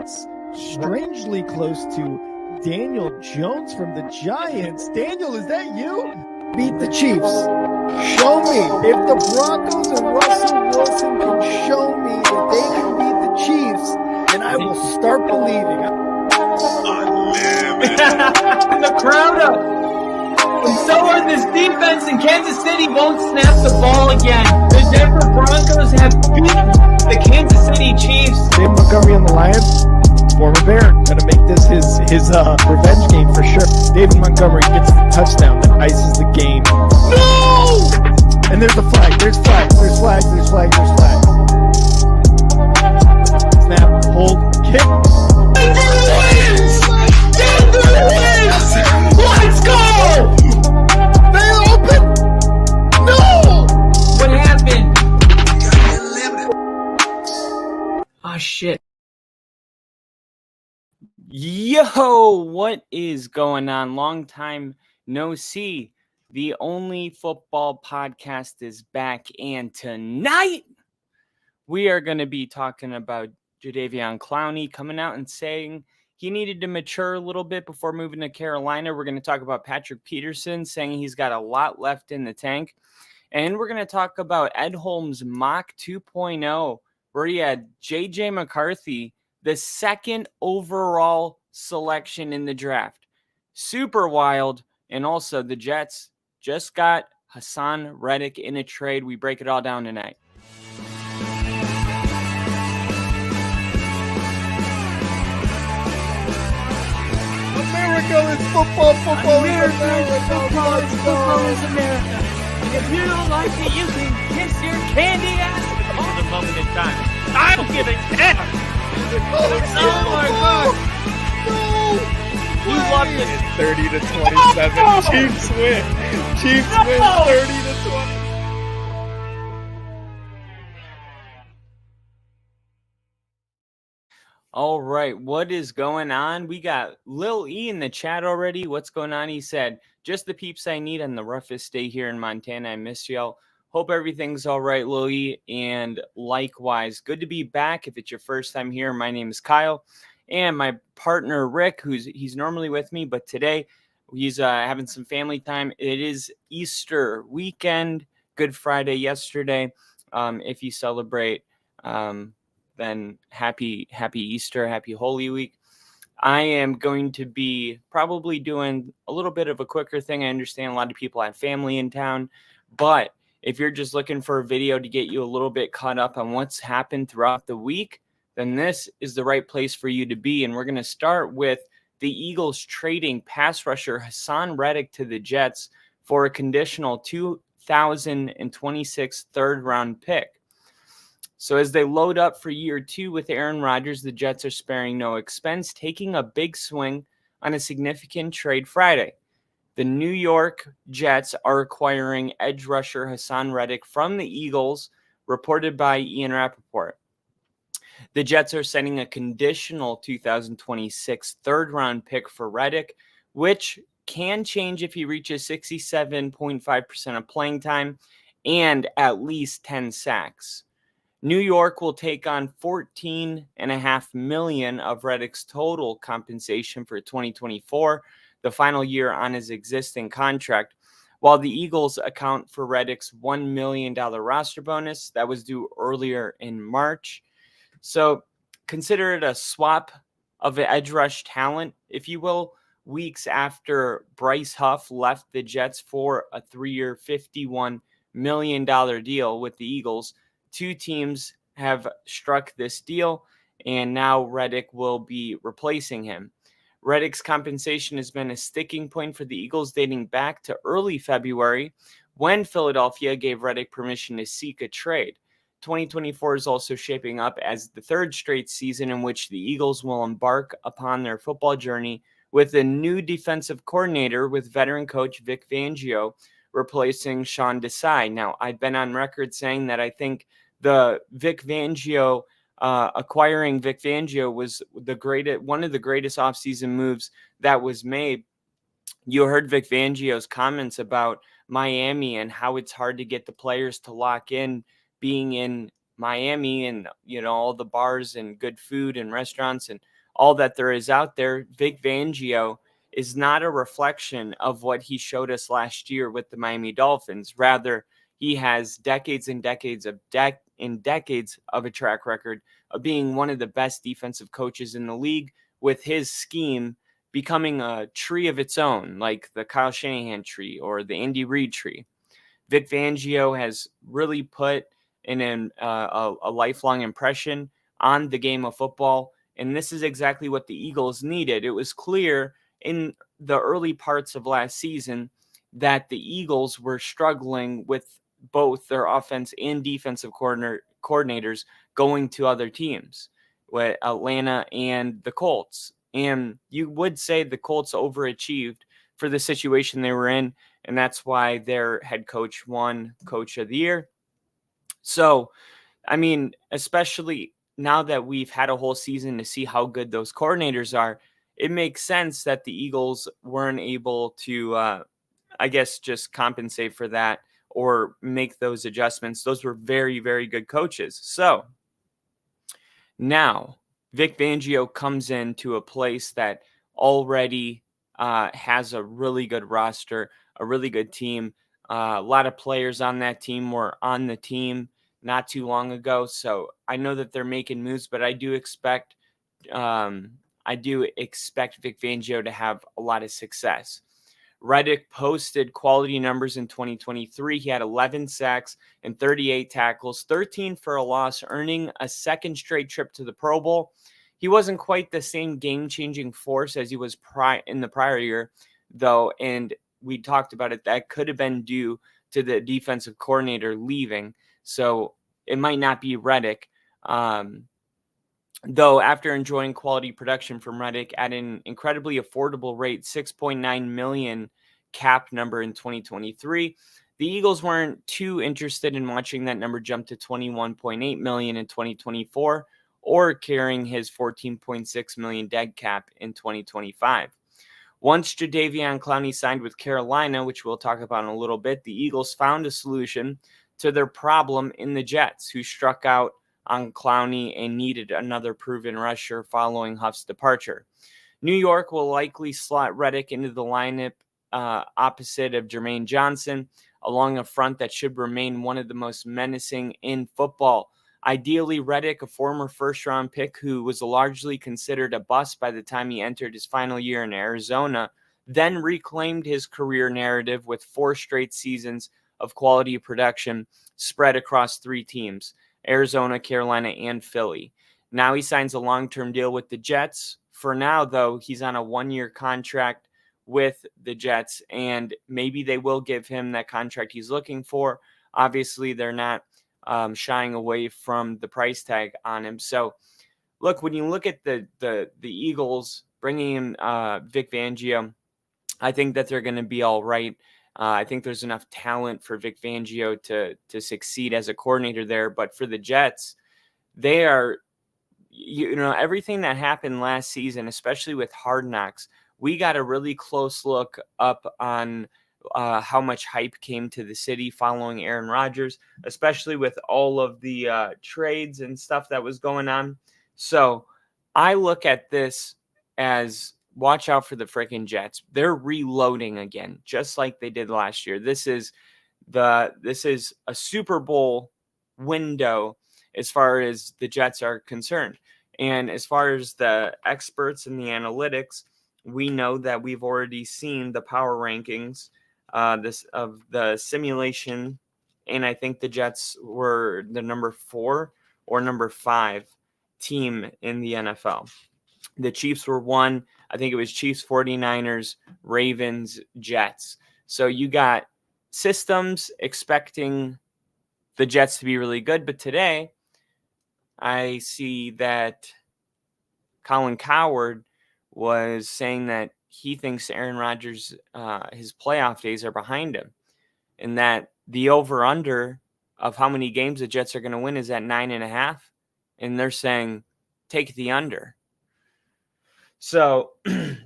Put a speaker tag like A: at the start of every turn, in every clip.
A: Pats, strangely close to Daniel Jones from the Giants. Daniel, is that you? Beat the Chiefs. Show me. If the Broncos and Russell Wilson can show me that they can beat the Chiefs, then I will start believing.
B: The crowd up. And so are this defense, and Kansas City won't snap the ball again. The Denver Broncos have beaten the Kansas City Chiefs.
A: David Montgomery on the Lions, former Bear, gonna make this his revenge game for sure. David Montgomery gets the touchdown that ices the game. No! And there's the flag. There's flags. There's flags. There's flags. There's flags. Snap. Hold. Kick.
B: Denver wins! Denver wins! Let's go!
A: They open. No!
B: What happened? Oh shit.
C: Yo, what is going on? Long time no see. The Only Football Podcast is back, and tonight we are going to be talking about Jadeveon Clowney coming out and saying he needed to mature a little bit before moving to Carolina. We're going to talk about Patrick Peterson saying he's got a lot left in the tank. And we're going to talk about Ed Holmes' mock 2.0, where he had J.J. McCarthy, the second overall selection in the draft. Super wild. And also the Jets just got Hassan Reddick in a trade. We break it all down tonight.
A: America is football. Football is America.
B: Football is America. If you don't like it, you can kiss your candy ass for the moment in time. I don't give a damn. Oh my God!
A: No!
B: You loved it.
A: 30-27. Chiefs win. Chiefs win 30-20.
C: All right, what is going on? We got Lil E in the chat already. What's going on? He said, just the peeps I need on the roughest day here in Montana. I miss y'all. Hope everything's all right, Lil E. And likewise, good to be back. If it's your first time here, my name is Kyle. And my partner, Rick, he's normally with me, but today he's having some family time. It is Easter weekend, Good Friday yesterday. If you celebrate, then happy Easter, happy Holy Week. I am going to be probably doing a little bit of a quicker thing. I understand a lot of people have family in town, but if you're just looking for a video to get you a little bit caught up on what's happened throughout the week, then this is the right place for you to be. And we're going to start with the Eagles trading pass rusher Hassan Reddick to the Jets for a conditional 2026 third-round pick. So as they load up for year 2 with Aaron Rodgers, the Jets are sparing no expense, taking a big swing on a significant trade Friday. The New York Jets are acquiring edge rusher Hassan Reddick from the Eagles, reported by Ian Rappaport. The Jets are sending a conditional 2026 third-round pick for Reddick, which can change if he reaches 67.5% of playing time and at least 10 sacks. New York will take on $14.5 million of Reddick's total compensation for 2024, the final year on his existing contract, while the Eagles account for Reddick's $1 million roster bonus that was due earlier in March. So consider it a swap of edge rush talent, if you will, weeks after Bryce Huff left the Jets for a 3-year, $51 million deal with the Eagles. Two teams have struck this deal, and now Reddick will be replacing him. Reddick's compensation has been a sticking point for the Eagles dating back to early February when Philadelphia gave Reddick permission to seek a trade. 2024 is also shaping up as the third straight season in which the Eagles will embark upon their football journey with a new defensive coordinator with veteran coach Vic Fangio replacing Sean Desai. Now, I've been on record saying that I think the Vic Fangio, acquiring Vic Fangio was one of the greatest offseason moves that was made. You heard Vic Fangio's comments about Miami and how it's hard to get the players to lock in being in Miami and, all the bars and good food and restaurants and all that there is out there, Vic Fangio is not a reflection of what he showed us last year with the Miami Dolphins. Rather, he has decades and decades of a track record of being one of the best defensive coaches in the league, with his scheme becoming a tree of its own, like the Kyle Shanahan tree or the Andy Reid tree. Vic Fangio has really put in a lifelong impression on the game of football, and this is exactly what the Eagles needed. It was clear in the early parts of last season that the Eagles were struggling with both their offense and defensive coordinators going to other teams, with Atlanta and the Colts. And you would say the Colts overachieved for the situation they were in, and that's why their head coach won Coach of the Year. So, I mean, especially now that we've had a whole season to see how good those coordinators are, it makes sense that the Eagles weren't able to, just compensate for that or make those adjustments. Those were very, very good coaches. So now Vic Fangio comes into a place that already has a really good roster, a really good team. A lot of players on that team were on the team not too long ago. So I know that they're making moves, but I do expect Vic Fangio to have a lot of success. Reddick posted quality numbers in 2023. He had 11 sacks and 38 tackles, 13 for a loss, earning a second straight trip to the Pro Bowl. He wasn't quite the same game-changing force as he was in the prior year, though, and we talked about it. That could have been due to the defensive coordinator leaving, so it might not be Reddick. Though after enjoying quality production from Reddick at an incredibly affordable rate, $6.9 million cap number in 2023, the Eagles weren't too interested in watching that number jump to $21.8 million in 2024 or carrying his $14.6 million dead cap in 2025. Once Jadeveon Clowney signed with Carolina, which we'll talk about in a little bit, the Eagles found a solution to their problem in the Jets, who struck out on Clowney and needed another proven rusher following Huff's departure. New York will likely slot Reddick into the lineup opposite of Jermaine Johnson, along a front that should remain one of the most menacing in football. Ideally, Reddick, a former first-round pick who was largely considered a bust by the time he entered his final year in Arizona, then reclaimed his career narrative with 4 straight seasons of quality production spread across 3 teams: Arizona, Carolina, and Philly. Now he signs a long-term deal with the Jets. For now, though, he's on a 1-year contract with the Jets, and maybe they will give him that contract he's looking for. Obviously, they're not shying away from the price tag on him. So, look, when you look at the Eagles bringing in Vic Fangio, I think that they're going to be all right. I think there's enough talent for Vic Fangio to succeed as a coordinator there. But for the Jets, they are, everything that happened last season, especially with Hard Knocks, we got a really close look up on how much hype came to the city following Aaron Rodgers, especially with all of the trades and stuff that was going on. So I look at this as, watch out for the freaking Jets. They're reloading again, just like they did last year. This is a Super Bowl window as far as the Jets are concerned. And as far as the experts and the analytics, we know that we've already seen the power rankings of the simulation, and I think the Jets were the number 4 or number 5 team in the NFL. The Chiefs were 1. I think it was Chiefs, 49ers, Ravens, Jets. So you got systems expecting the Jets to be really good. But today, I see that Colin Cowherd was saying that he thinks Aaron Rodgers, his playoff days are behind him, and that the over-under of how many games the Jets are going to win is at 9.5. And they're saying, take the under. So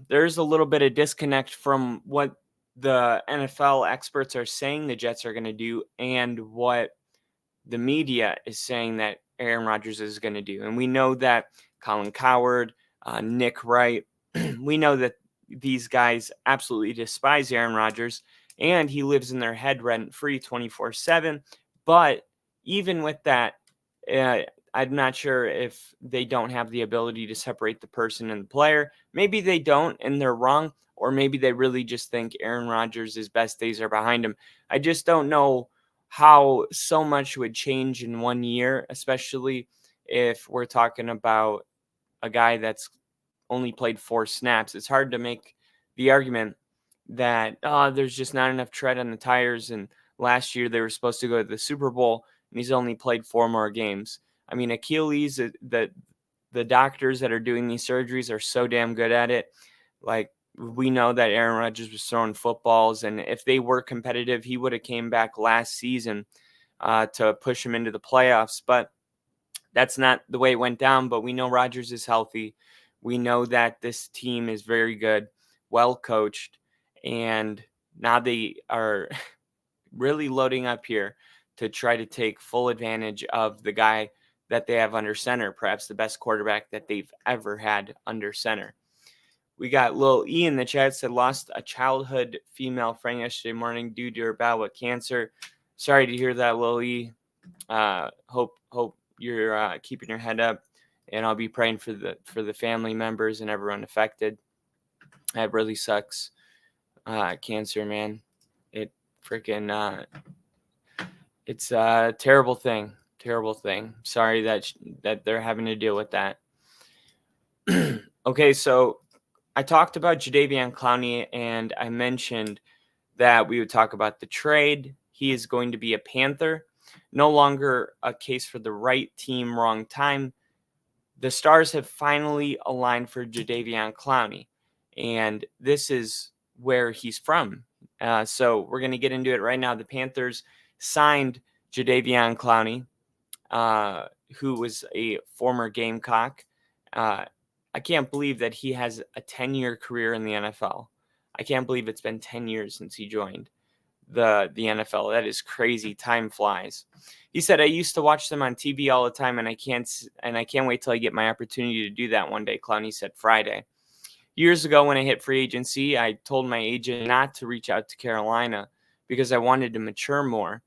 C: there's a little bit of disconnect from what the NFL experts are saying the Jets are going to do and what the media is saying that Aaron Rodgers is going to do. And we know that Colin Cowherd, Nick Wright, we know that these guys absolutely despise Aaron Rodgers, and he lives in their head rent-free 24/7. But even with that, I'm not sure if they don't have the ability to separate the person and the player. Maybe they don't, and they're wrong, or maybe they really just think Aaron Rodgers' best days are behind him. I just don't know how so much would change in 1 year, especially if we're talking about a guy that's only played 4 snaps. It's hard to make the argument that there's just not enough tread on the tires, and last year they were supposed to go to the Super Bowl and he's only played 4 more games. I mean, Achilles, the doctors that are doing these surgeries are so damn good at it. Like, we know that Aaron Rodgers was throwing footballs, and if they were competitive, he would have came back last season to push him into the playoffs. But that's not the way it went down. But we know Rodgers is healthy. We know that this team is very good, well coached, and now they are really loading up here to try to take full advantage of the guy that they have under center, perhaps the best quarterback that they've ever had under center. We got Lil E in the chat, said lost a childhood female friend yesterday morning due to her battle with cancer. Sorry to hear that, Lil E. Hope you're keeping your head up, and I'll be praying for the family members and everyone affected. That really sucks. Cancer, man. It freaking it's a terrible thing. Terrible thing. Sorry that they're having to deal with that. Okay, so I talked about Jadeveon Clowney, and I mentioned that we would talk about the trade. He is going to be a Panther. No longer a case for the right team, wrong time. The stars have finally aligned for Jadeveon Clowney, and this is where he's from. So we're going to get into it right now. The Panthers signed Jadeveon Clowney, who was a former Gamecock. I can't believe that he has a 10-year career in the NFL. I can't believe it's been 10 years since he joined the NFL. That is crazy. Time flies. He said, I used to watch them on TV all the time, and I can't wait till I get my opportunity to do that one day, Clowney said Friday. Years ago when I hit free agency, I told my agent not to reach out to Carolina because I wanted to mature more.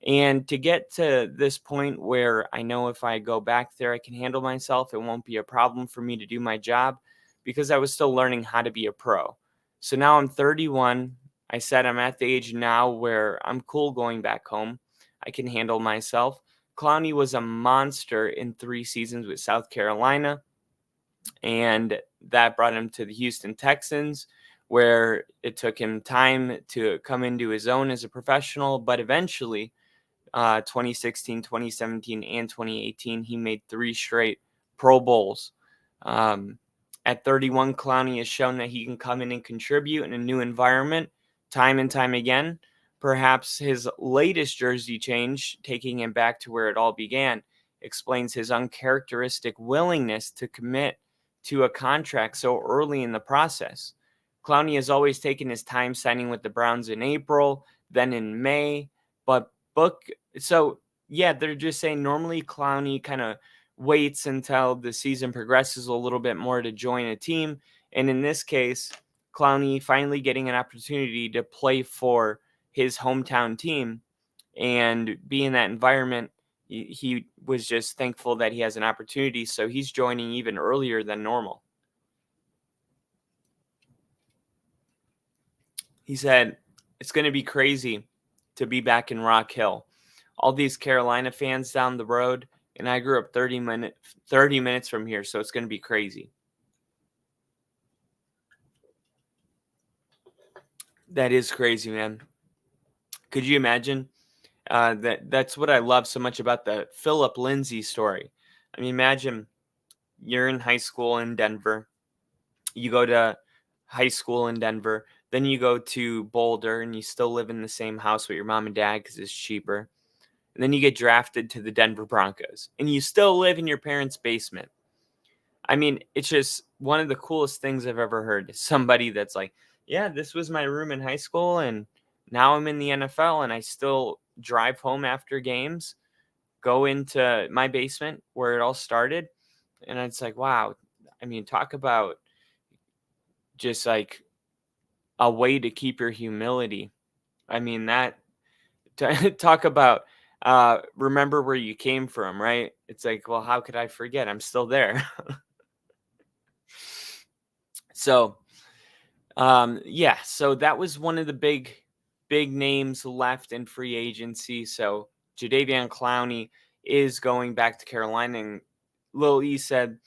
C: And to get to this point where I know if I go back there, I can handle myself. It won't be a problem for me to do my job because I was still learning how to be a pro. So now I'm 31. I said I'm at the age now where I'm cool going back home. I can handle myself. Clowney was a monster in 3 seasons with South Carolina, and that brought him to the Houston Texans, where it took him time to come into his own as a professional, but eventually 2016, 2017, and 2018, he made 3 straight Pro Bowls. At 31, Clowney has shown that he can come in and contribute in a new environment time and time again. Perhaps his latest jersey change, taking him back to where it all began, explains his uncharacteristic willingness to commit to a contract so early in the process. Clowney has always taken his time signing with the Browns in April, then in May, but they're just saying normally Clowney kind of waits until the season progresses a little bit more to join a team. And in this case, Clowney finally getting an opportunity to play for his hometown team and be in that environment. He was just thankful that he has an opportunity. So he's joining even earlier than normal. He said, it's going to be crazy to be back in Rock Hill. All these Carolina fans down the road, and I grew up 30 minutes from here, so it's going to be crazy. That is crazy, man. Could you imagine? That's what I love so much about the Philip Lindsay story. I mean, imagine you're in high school in Denver. You go to high school in Denver. Then you go to Boulder, and you still live in the same house with your mom and dad because it's cheaper. And then you get drafted to the Denver Broncos, and you still live in your parents' basement. I mean, it's just one of the coolest things I've ever heard. Somebody that's like, yeah, this was my room in high school, and now I'm in the NFL, and I still drive home after games. go into my basement where it all started, and it's like, wow. I mean, talk about just like a way to keep your humility. I mean, that talk about remember where you came from, right? It's like, well, how could I forget? I'm still there. So, yeah, so that was one of the big names left in free agency. So Jadeveon Clowney is going back to Carolina, and Lil E said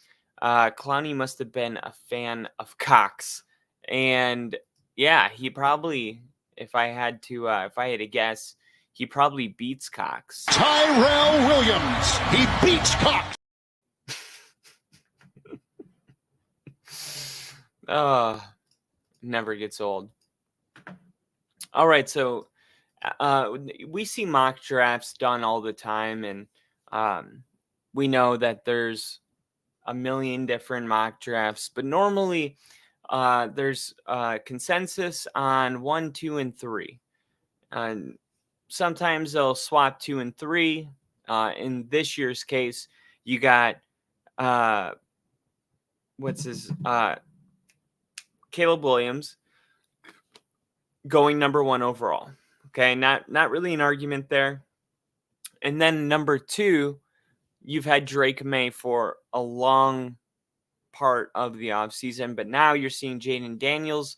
C: Clowney must have been a fan of Cox, and yeah, he probably, if I had to guess, he probably beats Cox.
D: Tyrell Williams, he beats Cox.
C: Never gets old. All right, so we see mock drafts done all the time, and we know that there's a million different mock drafts, but normally there's consensus on 1, 2, and 3. And sometimes they'll swap 2 and 3. In this year's case, you got Caleb Williams going number 1 overall. Okay, not really an argument there. And then number 2, you've had Drake May for a long part of the offseason, but now you're seeing Jaden Daniels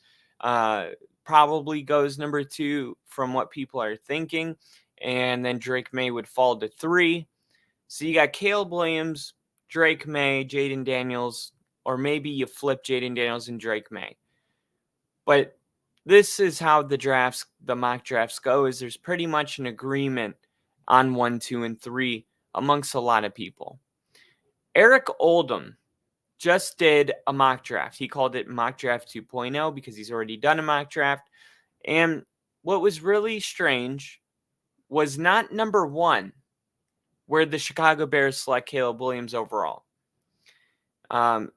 C: probably goes number 2 from what people are thinking, and then Drake May would fall to 3. So you got Caleb Williams, Drake May, Jaden Daniels, or maybe you flip Jaden Daniels and Drake May. But this is how the mock drafts go, is there's pretty much an agreement on 1, 2, and 3 amongst a lot of people. Eric Oldham just did a mock draft. He called it Mock Draft 2.0 because he's already done a mock draft. And what was really strange was not number 1, where the Chicago Bears select Caleb Williams overall. The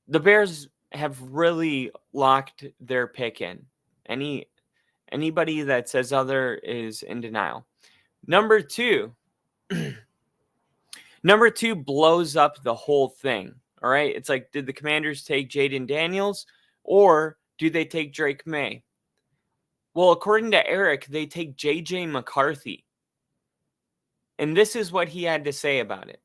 C: Bears have really locked their pick in. Anybody that says other is in denial. Number 2 blows up the whole thing. All right. It's like, did the Commanders take Jaden Daniels or do they take Drake May? Well, according to Eric, they take JJ McCarthy. And this is what he had to say about it.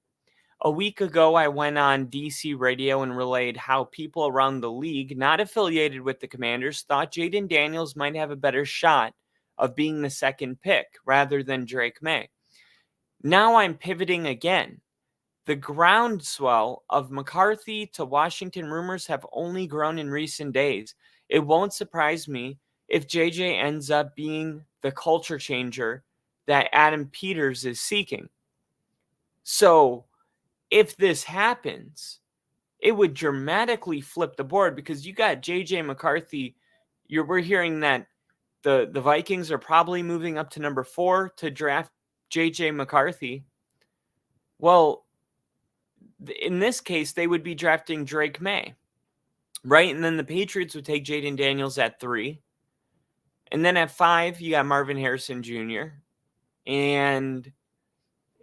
C: A week ago, I went on DC radio and relayed how people around the league, not affiliated with the Commanders, thought Jaden Daniels might have a better shot of being the second pick rather than Drake May. Now I'm pivoting again. The groundswell of McCarthy to Washington rumors have only grown in recent days. It won't surprise me if JJ ends up being the culture changer that Adam Peters is seeking. So if this happens, it would dramatically flip the board because you got JJ McCarthy. We're hearing that the Vikings are probably moving up to number 4 to draft JJ McCarthy. Well, in this case, they would be drafting Drake May, right? And then the Patriots would take Jaden Daniels at 3. And then at 5, you got Marvin Harrison Jr. And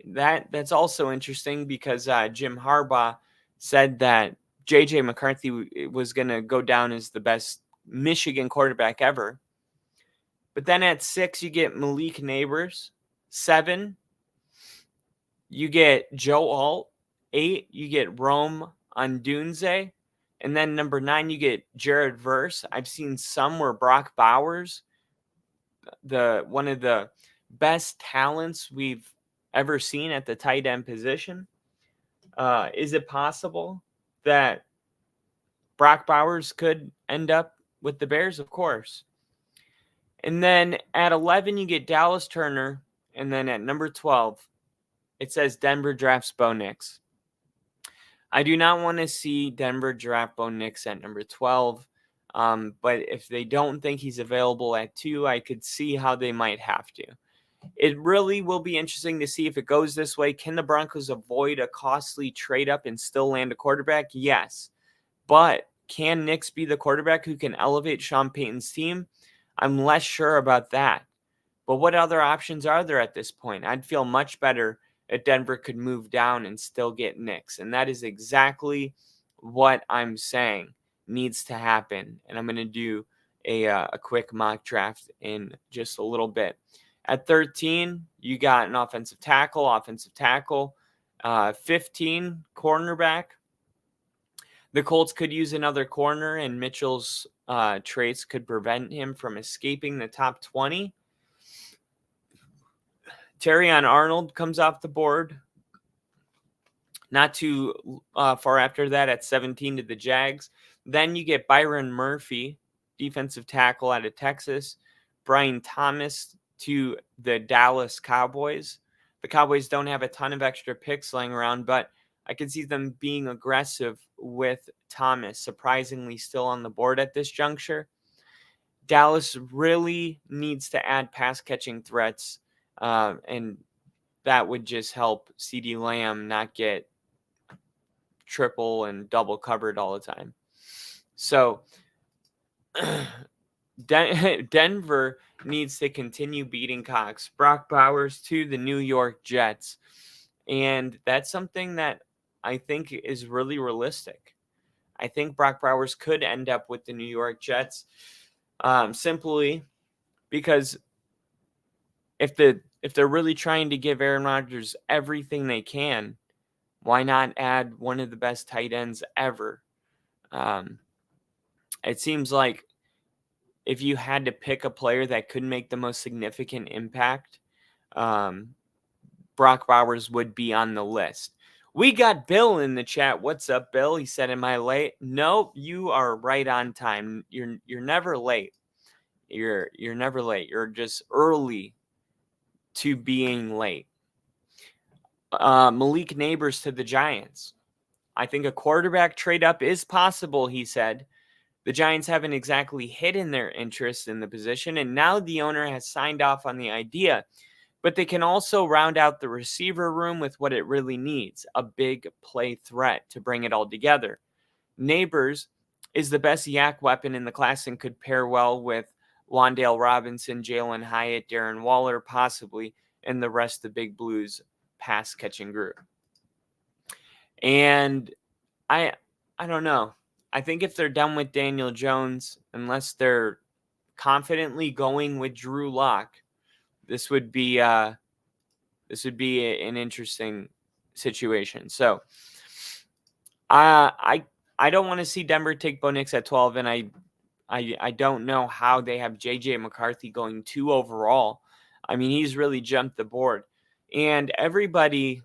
C: that's also interesting because Jim Harbaugh said that JJ McCarthy was going to go down as the best Michigan quarterback ever. But then at 6, you get Malik Neighbors. 7, you get Joe Alt. 8, you get Rome Odunze. And then number 9, you get Jared Verse. I've seen some where Brock Bowers, one of the best talents we've ever seen at the tight end position. Is it possible that Brock Bowers could end up with the Bears? Of course. And then at 11, you get Dallas Turner. And then at number 12, it says Denver drafts Bo Nix. I do not want to see Denver draft Bo Nix at number 12. But if they don't think he's available at 2, I could see how they might have to. It really will be interesting to see if it goes this way. Can the Broncos avoid a costly trade up and still land a quarterback? Yes. But can Nix be the quarterback who can elevate Sean Payton's team? I'm less sure about that. But what other options are there at this point? I'd feel much better that Denver could move down and still get Knicks. And that is exactly what I'm saying needs to happen. And I'm going to do a quick mock draft in just a little bit. At 13, you got an offensive tackle, 15, cornerback. The Colts could use another corner, and Mitchell's traits could prevent him from escaping the top 20. Terrion Arnold comes off the board. Not too far after that at 17 to the Jags. Then you get Byron Murphy, defensive tackle out of Texas. Brian Thomas to the Dallas Cowboys. The Cowboys don't have a ton of extra picks laying around, but I can see them being aggressive with Thomas, surprisingly still on the board at this juncture. Dallas really needs to add pass-catching threats, and that would just help CeeDee Lamb not get triple and double covered all the time. So Denver needs to continue beating Cox. Brock Bowers to the New York Jets. And that's something that I think is really realistic. I think Brock Bowers could end up with the New York Jets simply because if they're really trying to give Aaron Rodgers everything they can, why not add one of the best tight ends ever? It seems like if you had to pick a player that could make the most significant impact, Brock Bowers would be on the list. We got Bill in the chat. What's up, Bill? He said, "Am I late?" No, you are right on time. You're never late. You're never late. You're just early to being late. Malik Neighbors to the Giants. I think a quarterback trade up is possible, he said. The Giants haven't exactly hidden their interest in the position, and now the owner has signed off on the idea. But they can also round out the receiver room with what it really needs, a big play threat to bring it all together. Neighbors is the best yak weapon in the class and could pair well with Wan'Dale Robinson, Jalen Hyatt, Darren Waller, possibly, and the rest of the Big Blues pass-catching group. And I don't know. I think if they're done with Daniel Jones, unless they're confidently going with Drew Lock, this would be an interesting situation. So I don't want to see Denver take Bo Nix at 12, and I don't know how they have J.J. McCarthy going 2 overall. I mean, he's really jumped the board. And everybody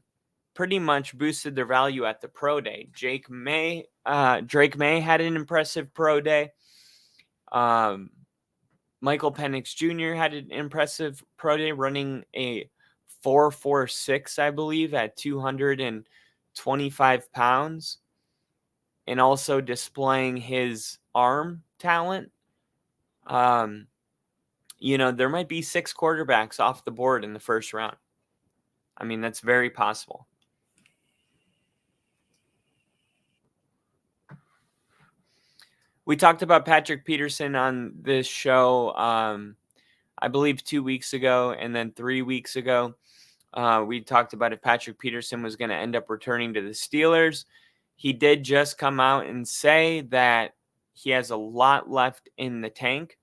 C: pretty much boosted their value at the pro day. Drake May had an impressive pro day. Michael Penix Jr. had an impressive pro day, running a 4.46, I believe, at 225 pounds, and also displaying his arm talent. There might be 6 quarterbacks off the board in the first round. I mean, that's very possible. We talked about Patrick Peterson on this show, I believe 2 weeks ago, and then 3 weeks ago. We talked about if Patrick Peterson was going to end up returning to the Steelers. He did just come out and say that he has a lot left in the tank.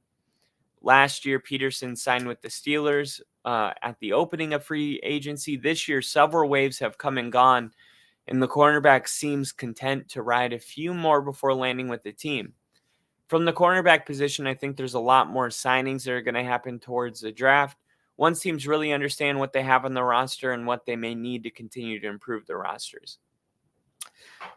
C: Last year, Peterson signed with the Steelers at the opening of free agency. This year, several waves have come and gone, and the cornerback seems content to ride a few more before landing with the team. From the cornerback position, I think there's a lot more signings that are going to happen towards the draft. Once teams really understand what they have on the roster and what they may need to continue to improve their rosters.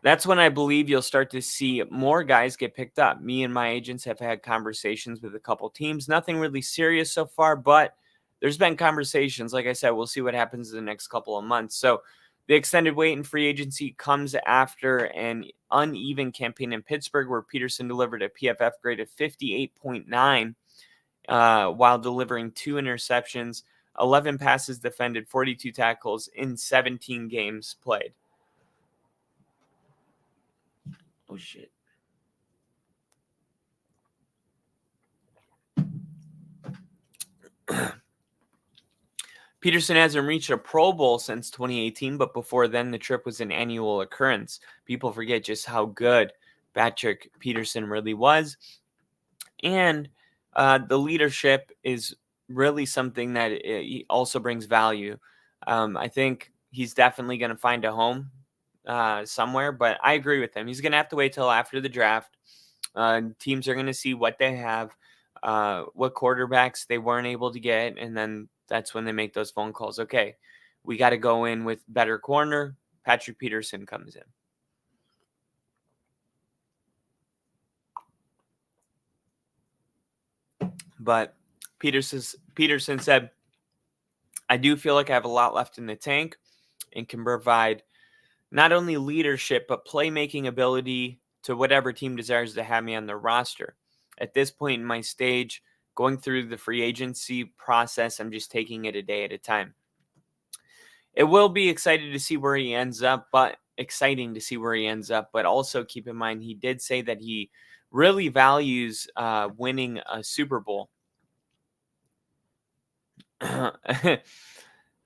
C: That's when I believe you'll start to see more guys get picked up. Me and my agents have had conversations with a couple teams. Nothing really serious so far, but there's been conversations. Like I said, we'll see what happens in the next couple of months. So the extended wait in free agency comes after an uneven campaign in Pittsburgh, where Peterson delivered a PFF grade of 58.9 while delivering 2 interceptions, 11 passes defended, 42 tackles in 17 games played. Oh, shit. Peterson hasn't reached a Pro Bowl since 2018, but before then, the trip was an annual occurrence. People forget just how good Patrick Peterson really was. And the leadership is really something that also brings value. I think he's definitely going to find a home somewhere, but I agree with him. He's going to have to wait till after the draft. Teams are going to see what they have, what quarterbacks they weren't able to get, and then that's when they make those phone calls. Okay, we got to go in with better corner. Patrick Peterson comes in. But Peterson said, I do feel like I have a lot left in the tank and can provide not only leadership, but playmaking ability to whatever team desires to have me on their roster. At this point in my stage, going through the free agency process, I'm just taking it a day at a time. It will be exciting to see where he ends up, but also keep in mind he did say that he really values winning a Super Bowl.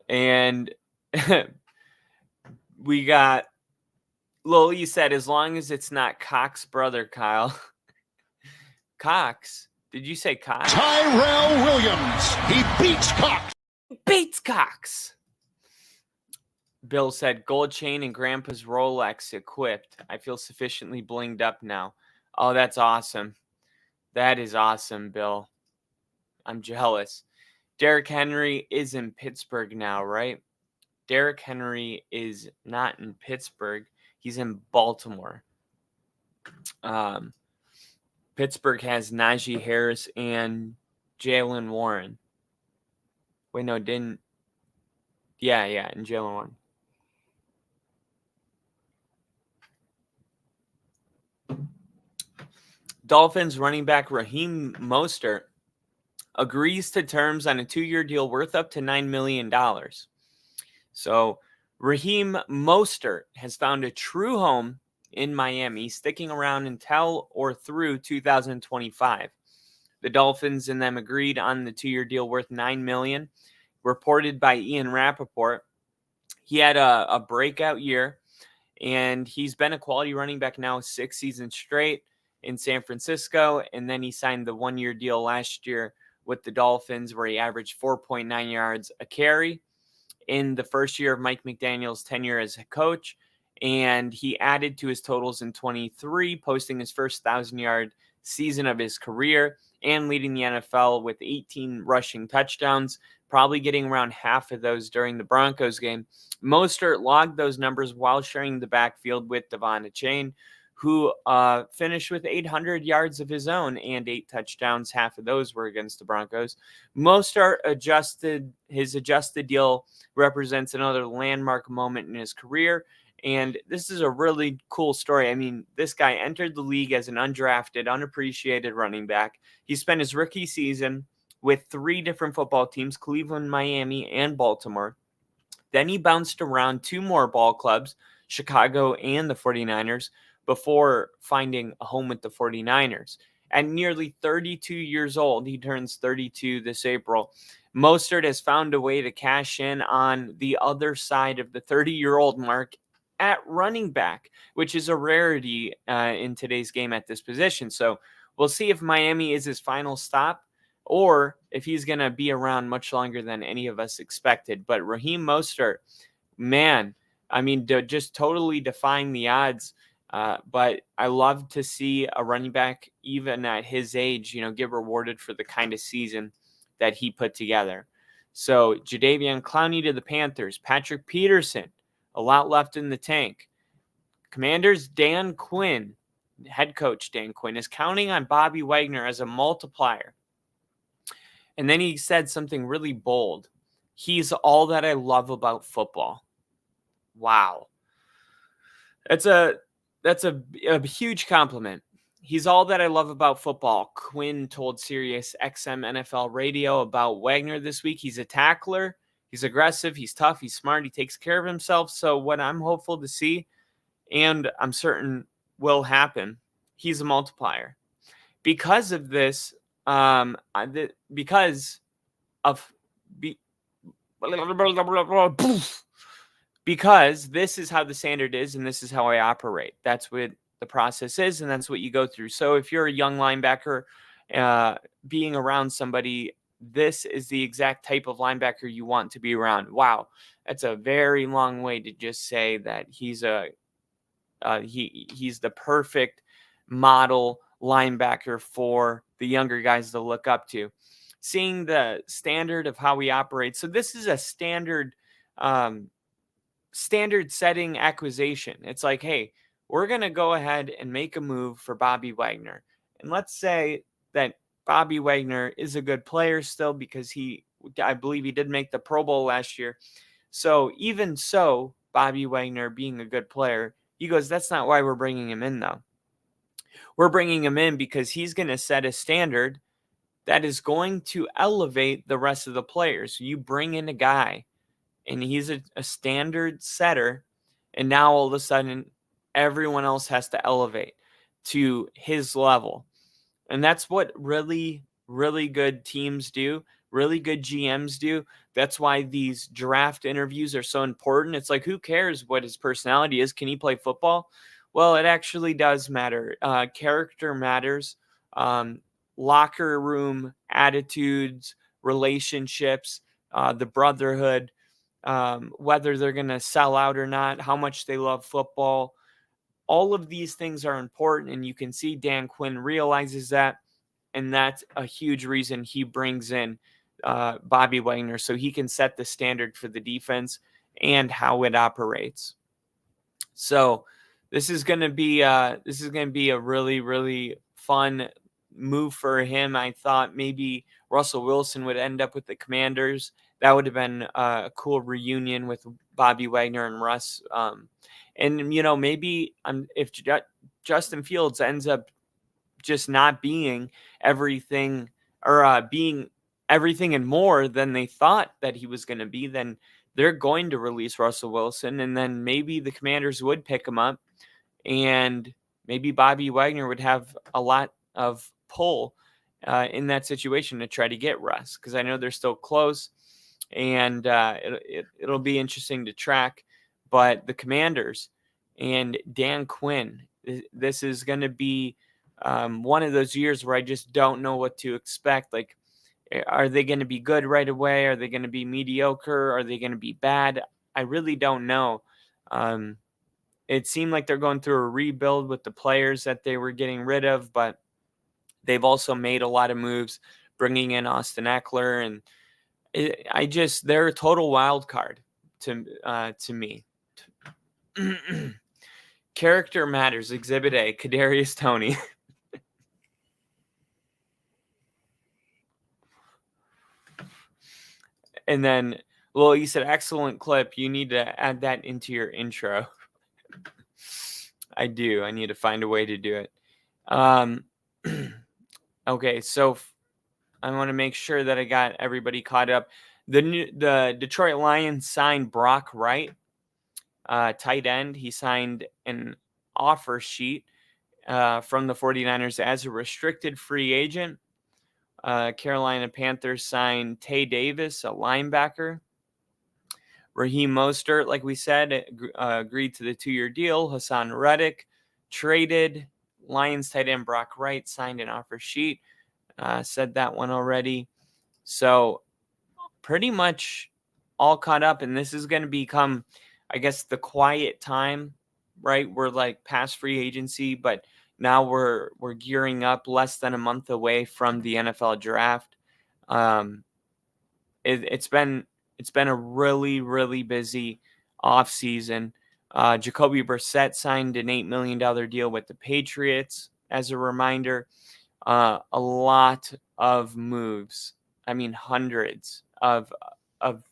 C: And we got Lil, you said, as long as it's not Cox's brother, Kyle. Cox? Did you say Cox?
D: Tyrell Williams. He beats Cox.
C: Beats Cox. Bill said, gold chain and Grandpa's Rolex equipped. I feel sufficiently blinged up now. Oh, that's awesome. That is awesome, Bill. I'm jealous. Derrick Henry is in Pittsburgh now, right? Derrick Henry is not in Pittsburgh. He's in Baltimore. Pittsburgh has Najee Harris and Jalen Warren. Wait, no, didn't. Yeah, and Jalen Warren. Dolphins running back Raheem Mostert agrees to terms on a 2-year deal worth up to $9 million. So Raheem Mostert has found a true home in Miami, sticking around until or through 2025. The Dolphins and them agreed on the 2-year deal worth $9 million, reported by Ian Rappaport. He had a breakout year, and he's been a quality running back now 6 seasons straight in San Francisco, and then he signed the 1-year deal last year with the Dolphins where he averaged 4.9 yards a carry in the first year of Mike McDaniel's tenure as a coach, and he added to his totals in 23, posting his first 1,000-yard season of his career and leading the NFL with 18 rushing touchdowns, probably getting around half of those during the Broncos game. Mostert logged those numbers while sharing the backfield with Devon Achane, who finished with 800 yards of his own and 8 touchdowns. Half of those were against the Broncos. Mostert his adjusted deal represents another landmark moment in his career, and this is a really cool story. I mean, this guy entered the league as an undrafted, unappreciated running back. He spent his rookie season with 3 different football teams, Cleveland, Miami, and Baltimore. Then he bounced around 2 more ball clubs, Chicago and the 49ers, before finding a home with the 49ers. At nearly 32 years old, he turns 32 this April, Mostert has found a way to cash in on the other side of the 30-year-old mark at running back, which is a rarity in today's game at this position. So we'll see if Miami is his final stop or if he's going to be around much longer than any of us expected. But Raheem Mostert, man, I mean, just totally defying the odds. But I love to see a running back, even at his age, get rewarded for the kind of season that he put together. So Jadeveon Clowney to the Panthers, Patrick Peterson, a lot left in the tank. Commanders Dan Quinn, head coach Dan Quinn, is counting on Bobby Wagner as a multiplier. And then he said something really bold. He's all that I love about football. Wow. That's a huge compliment. He's all that I love about football. Quinn told Sirius XM NFL Radio about Wagner this week. He's a tackler. He's aggressive. He's tough. He's smart. He takes care of himself. So what I'm hopeful to see, and I'm certain will happen, he's a multiplier. Because of this, because this is how the standard is and this is how I operate. That's what the process is, and that's what you go through. So if you're a young linebacker being around somebody, this is the exact type of linebacker you want to be around. Wow, that's a very long way to just say that he's he's the perfect model linebacker for the younger guys to look up to. Seeing the standard of how he operates. So this is a standard setting acquisition. It's like, hey, we're going to go ahead and make a move for Bobby Wagner. And let's say that Bobby Wagner is a good player still because I believe he did make the Pro Bowl last year. So even so, Bobby Wagner being a good player, he goes, that's not why we're bringing him in though. We're bringing him in because he's going to set a standard that is going to elevate the rest of the players. You bring in a guy and he's a standard setter, and now all of a sudden everyone else has to elevate to his level. And that's what really, really good teams do, really good GMs do. That's why these draft interviews are so important. It's like, who cares what his personality is? Can he play football? Well, it actually does matter. Character matters. Locker room attitudes, relationships, the brotherhood, whether they're going to sell out or not, how much they love football. All of these things are important, and you can see Dan Quinn realizes that, and that's a huge reason he brings in Bobby Wagner, so he can set the standard for the defense and how it operates. So this is going to be a really, really fun move for him. I thought maybe Russell Wilson would end up with the Commanders. That would have been a cool reunion with Bobby Wagner and Russ. And, you know, maybe if Justin Fields ends up just not being everything or being everything and more than they thought that he was going to be, then they're going to release Russell Wilson. And then maybe the Commanders would pick him up, and maybe Bobby Wagner would have a lot of pull in that situation to try to get Russ, because I know they're still close, and it'll be interesting to track. But the Commanders and Dan Quinn, this is going to be one of those years where I just don't know what to expect. Like, are they going to be good right away? Are they going to be mediocre? Are they going to be bad? I really don't know. It seemed like they're going through a rebuild with the players that they were getting rid of, but they've also made a lot of moves, bringing in Austin Eckler, and they're a total wild card to me. Character matters. Exhibit A, Kadarius Toney. And then, well, you said excellent clip. You need to add that into your intro. I do. I need to find a way to do it. Okay, so I want to make sure that I got everybody caught up. The Detroit Lions signed Brock Wright, tight end. He signed an offer sheet from the 49ers as a restricted free agent. Carolina Panthers signed Tay Davis, a linebacker. Raheem Mostert, like we said, agreed to the 2-year deal. Hassan Reddick traded. Lions tight end Brock Wright signed an offer sheet. Said that one already. So pretty much all caught up, and this is going to become, I guess, the quiet time, right? We're like past free agency, but now we're gearing up, less than a month away from the NFL draft. It's been a really, really busy offseason. Jacoby Brissett signed an $8 million deal with the Patriots. As a reminder, a lot of moves. I mean, hundreds of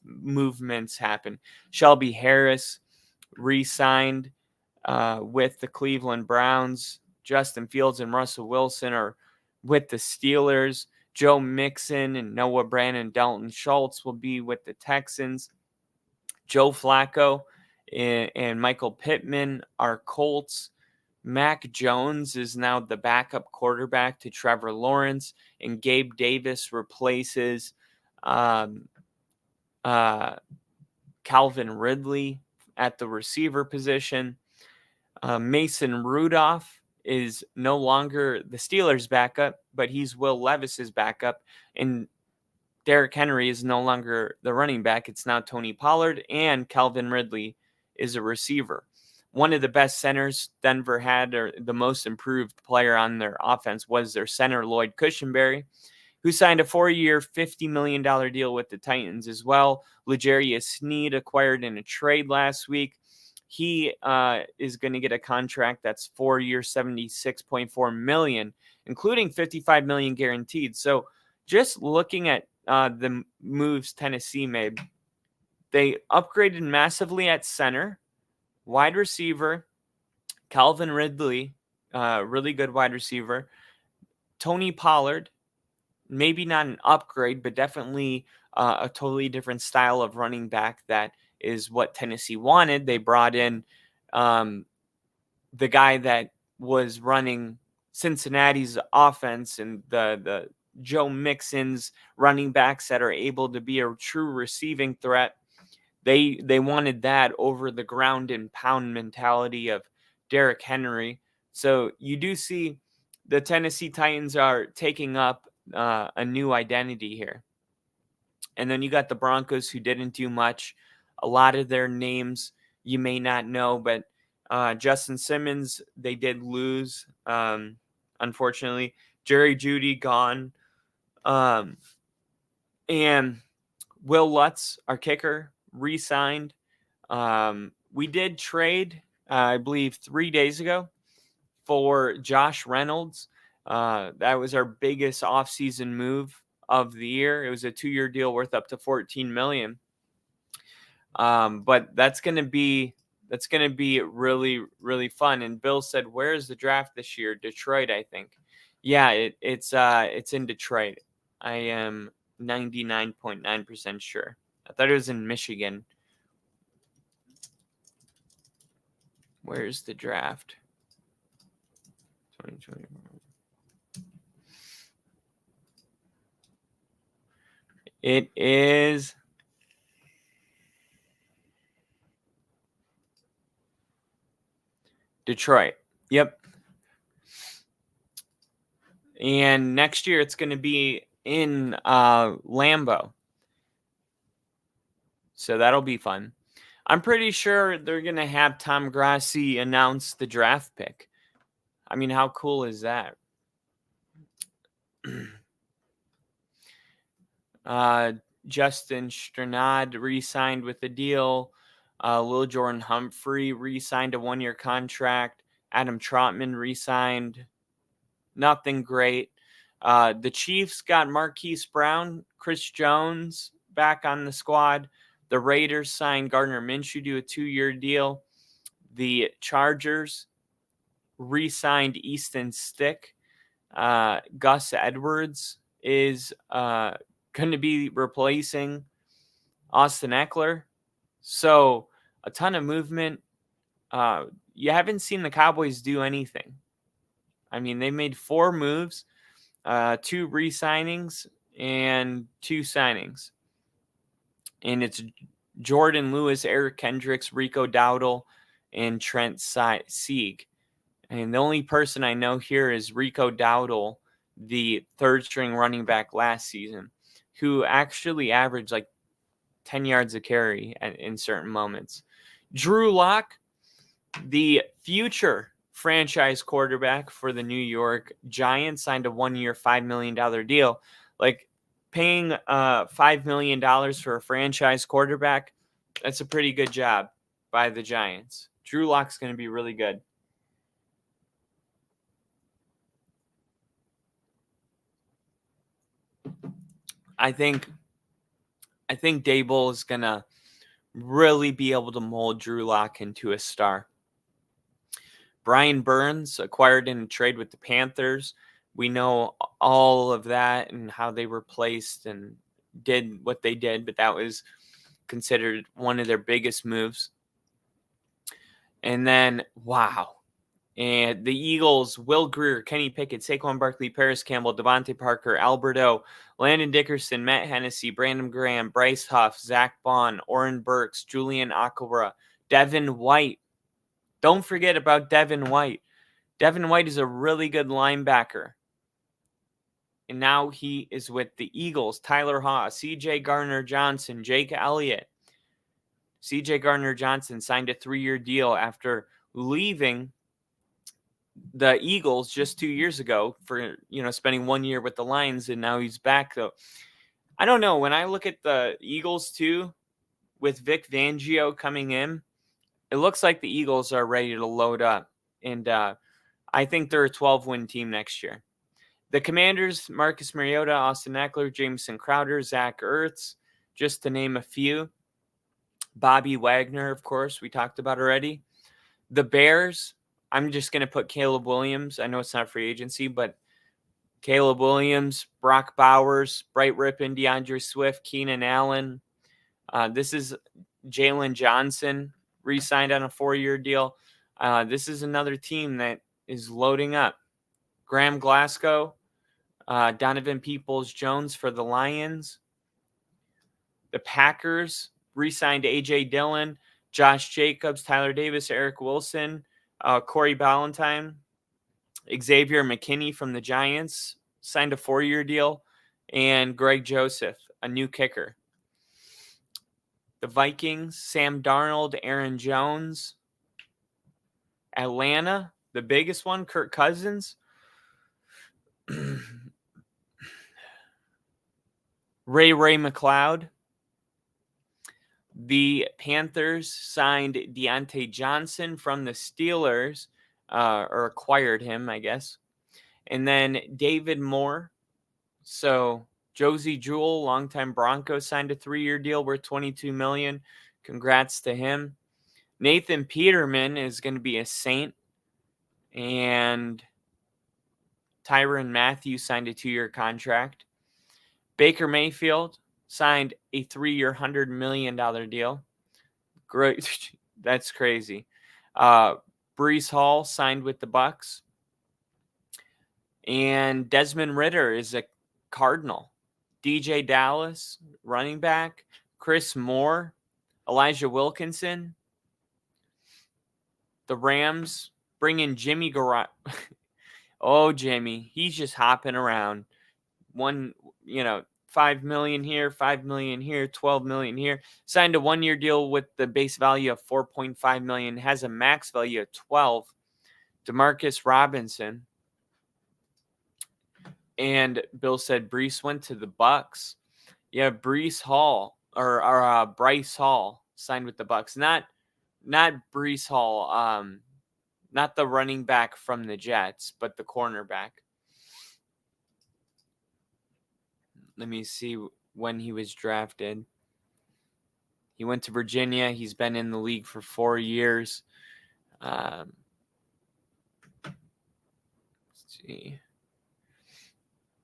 C: movements happen. Shelby Harris re-signed with the Cleveland Browns. Justin Fields and Russell Wilson are with the Steelers. Joe Mixon and Noah Brown and Dalton Schultz will be with the Texans. Joe Flacco and Michael Pittman are Colts. Mac Jones is now the backup quarterback to Trevor Lawrence, and Gabe Davis replaces Calvin Ridley at the receiver position. Mason Rudolph is no longer the Steelers' backup, but he's Will Levis's backup. And Derrick Henry is no longer the running back. It's now Tony Pollard, and Calvin Ridley is a receiver. One of the best centers Denver had, or the most improved player on their offense, was their center, Lloyd Cushenberry, who signed a 4-year, $50 million deal with the Titans as well. L'Jarius Sneed acquired in a trade last week. He is going to get a contract that's 4 years, $76.4 million, including $55 million guaranteed. So just looking at the moves Tennessee made, they upgraded massively at center, wide receiver, Calvin Ridley, really good wide receiver, Tony Pollard, maybe not an upgrade, but definitely a totally different style of running back that is what Tennessee wanted. They brought in the guy that was running Cincinnati's offense and the Joe Mixon's running backs that are able to be a true receiving threat. They wanted that over the ground and pound mentality of Derrick Henry. So you do see the Tennessee Titans are taking up a new identity here. And then you got the Broncos, who didn't do much. A lot of their names you may not know, but Justin Simmons, they did lose, unfortunately. Jerry Jeudy gone. And Will Lutz, our kicker, re-signed. We did trade, I believe, 3 days ago for Josh Reynolds. That was our biggest offseason move of the year. It was a 2-year deal worth up to $14 million. But that's going to be really, really fun. And Bill said, "Where's the draft this year?" Detroit, I think. Yeah, it's in Detroit. I am 99.9% sure. I thought it was in Michigan. Where's the draft? 2021. It is Detroit. Yep. And next year it's going to be in Lambeau. So that'll be fun. I'm pretty sure they're going to have Tom Grassi announce the draft pick. I mean, how cool is that? Justin Strnad re-signed with a deal. Lil Jordan Humphrey re-signed a 1-year contract. Adam Trotman re-signed. Nothing great. The Chiefs got Marquise Brown, Chris Jones back on the squad. The Raiders signed Gardner Minshew to a 2-year deal. The Chargers re-signed Easton Stick. Gus Edwards is going to be replacing Austin Eckler. So a ton of movement. You haven't seen the Cowboys do anything. I mean, they made 4 moves, 2 re-signings and 2 signings. And it's Jordan Lewis, Eric Kendricks, Rico Dowdle, and Trent Sieg. And the only person I know here is Rico Dowdle, the 3rd-string running back last season, who actually averaged like 10 yards a carry in certain moments. Drew Lock, the future franchise quarterback for the New York Giants, signed a 1-year, $5 million deal. Like, paying $5 million for a franchise quarterback, that's a pretty good job by the Giants. Drew Lock's going to be really good. I think Dable is going to really be able to mold Drew Lock into a star. Brian Burns acquired in a trade with the Panthers. We know all of that and how they were placed and did what they did, but that was considered one of their biggest moves. And then, wow, And the Eagles, Will Grier, Kenny Pickett, Saquon Barkley, Paris Campbell, Devontae Parker, Alberto, Landon Dickerson, Matt Hennessy, Brandon Graham, Bryce Huff, Zach Bond, Oren Burks, Julian Akawara, Devin White. Don't forget about Devin White. Devin White is a really good linebacker. And now he is with the Eagles. Tyler Haw, C.J. Gardner-Johnson, Jake Elliott. C.J. Gardner-Johnson signed a 3-year deal after leaving the Eagles just 2 years ago for, spending 1 year with the Lions, and now he's back. Though I don't know. When I look at the Eagles too, with Vic Fangio coming in, it looks like the Eagles are ready to load up. And I think they're a 12-win team next year. The Commanders, Marcus Mariota, Austin Eckler, Jameson Crowder, Zach Ertz, just to name a few. Bobby Wagner, of course, we talked about already. The Bears, I'm just going to put Caleb Williams. I know it's not free agency, but Caleb Williams, Brock Bowers, Bright Rippin, DeAndre Swift, Keenan Allen. This is Jalen Johnson, re-signed on a 4-year deal. This is another team that is loading up. Graham Glasgow, Donovan Peoples-Jones for the Lions. The Packers re-signed A.J. Dillon, Josh Jacobs, Tyler Davis, Eric Wilson, Corey Ballantyne, Xavier McKinney from the Giants, signed a 4-year deal, and Greg Joseph, a new kicker. The Vikings, Sam Darnold, Aaron Jones. Atlanta, the biggest one, Kirk Cousins. Ray McLeod. The Panthers signed Deontay Johnson from the Steelers, or acquired him, I guess. And then David Moore. So Josie Jewell, longtime Broncos, signed a 3-year deal worth $22 million. Congrats to him. Nathan Peterman is going to be a Saint. And Tyrann Mathieu signed a 2-year contract. Baker Mayfield signed a 3-year, $100 million deal. Great. That's crazy. Breece Hall signed with the Bucs. And Desmond Ridder is a Cardinal. DJ Dallas, running back. Chris Moore. Elijah Wilkinson. The Rams bring in Jimmy Garoppolo. Oh, Jimmy. He's just hopping around. $5 million here, $5 million here, $12 million here. Signed a 1-year deal with the base value of $4.5 million. Has a max value of $12. Demarcus Robinson. And Bill said Breece went to the Bucs. Yeah, Bryce Hall signed with the Bucs. Not Breece Hall. Not the running back from the Jets, but the cornerback. Let me see when he was drafted. He went to Virginia. He's been in the league for 4 years. Let's see.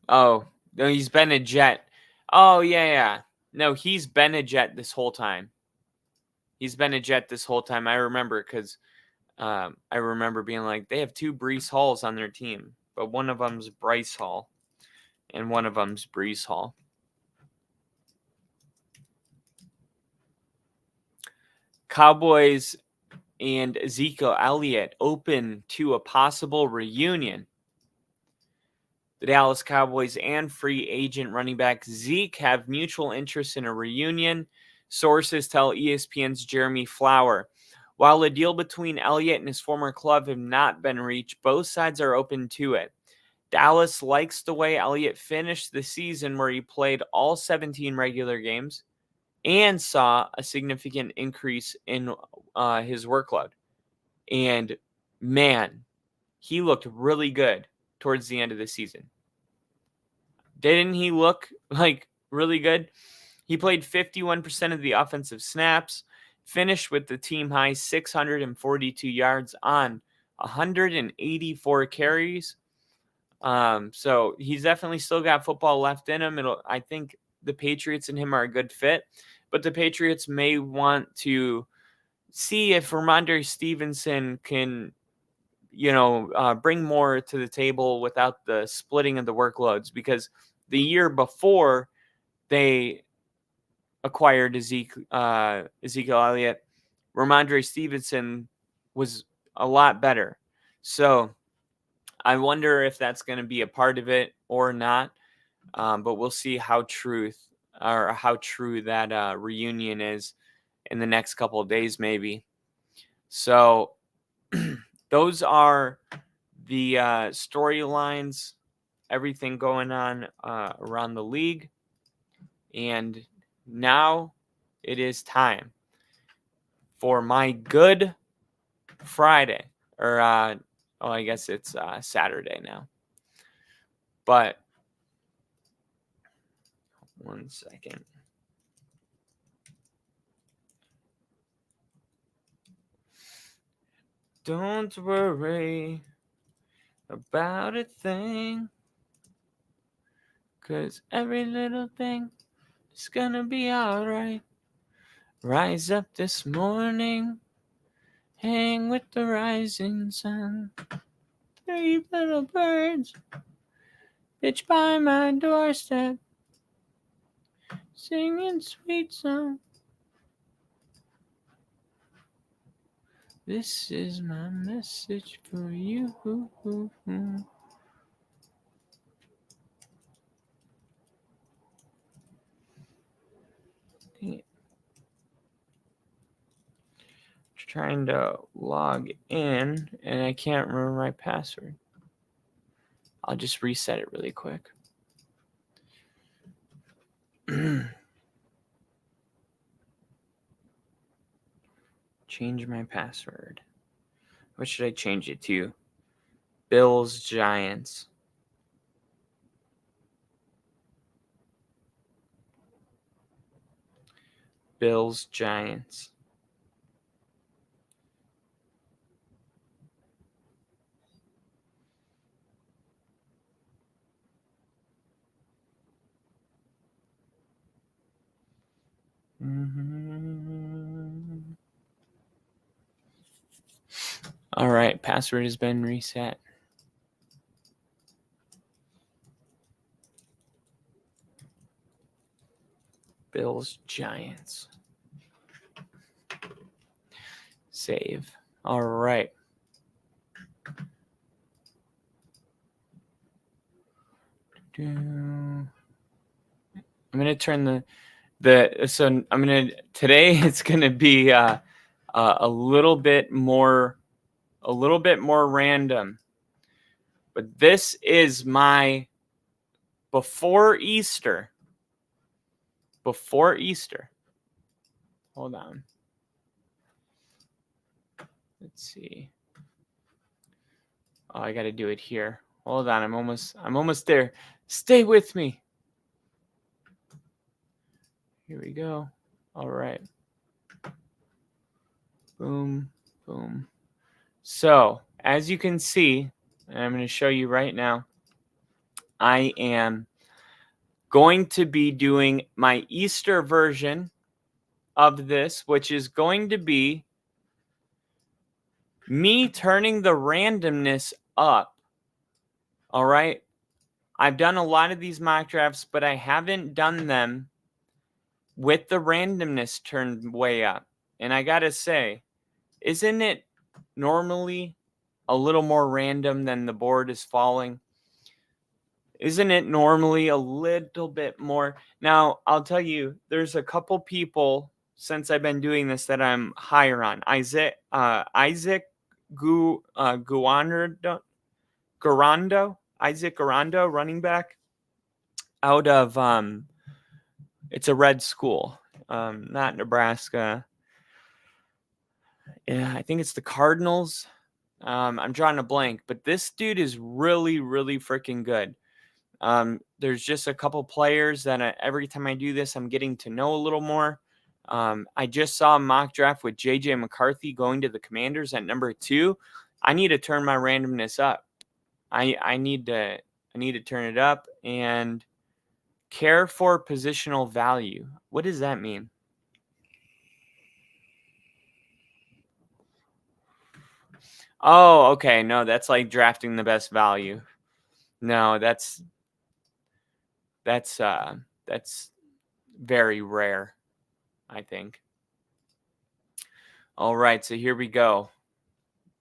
C: Oh, no, he's been a Jet. Oh, yeah. No, he's been a Jet this whole time. I remember because I remember being like, they have 2 Breece Halls on their team, but one of them's Bryce Hall. And one of them's Breece Hall. Cowboys and Ezekiel Elliott open to a possible reunion. The Dallas Cowboys and free agent running back Zeke have mutual interest in a reunion. Sources tell ESPN's Jeremy Flower. While the deal between Elliott and his former club have not been reached, both sides are open to it. Dallas likes the way Elliott finished the season where he played all 17 regular games and saw a significant increase in his workload. And, man, he looked really good towards the end of the season. Didn't he look like really good? He played 51% of the offensive snaps, finished with the team high 642 yards on 184 carries. So he's definitely still got football left in him. I think the Patriots and him are a good fit, but the Patriots may want to see if Ramondre Stevenson can bring more to the table without the splitting of the workloads, because the year before they acquired Ezekiel Elliott, Ramondre Stevenson was a lot better. So I wonder if that's going to be a part of it or not. But we'll see how true that reunion is in the next couple of days, maybe. So those are the storylines, everything going on around the league. And now it is time for my Good Friday. Or, I guess it's Saturday now. But, one second. Don't worry about a thing, 'cause every little thing is gonna be alright. Rise up this morning, hang with the rising sun. 3 little birds pitch by my doorstep, singing sweet song. This is my message for you. Dang it. Trying to log in and I can't remember my password. I'll just reset it really quick. Change my password. What should I change it to? Bills, Giants. Bills, Giants. All right, password has been reset. Bills, Giants. Save. All right. I'm going to turn today it's going to be a little bit more random. But this is my before Easter. Hold on. Let's see. Oh, I got to do it here. Hold on. I'm almost there. Stay with me. Here we go. All right. Boom, boom. So, as you can see, and I'm going to show you right now, I am going to be doing my Easter version of this, which is going to be me turning the randomness up. All right. I've done a lot of these mock drafts, but I haven't done them with the randomness turned way up. And I got to say, isn't it normally a little more random than the board is falling? Isn't it normally a little bit more? Now, I'll tell you, there's a couple people since I've been doing this that I'm higher on. Isaac Garando, running back out of it's a red school, not Nebraska. Yeah, I think it's the Cardinals. I'm drawing a blank, but this dude is really, really freaking good. There's just a couple players that every time I do this, I'm getting to know a little more. I just saw a mock draft with JJ McCarthy going to the Commanders at number 2. I need to turn my randomness up. I need to turn it up and care for positional value. What does that mean? Oh, okay. No, that's like drafting the best value. No, that's very rare, I think. All right, so here we go.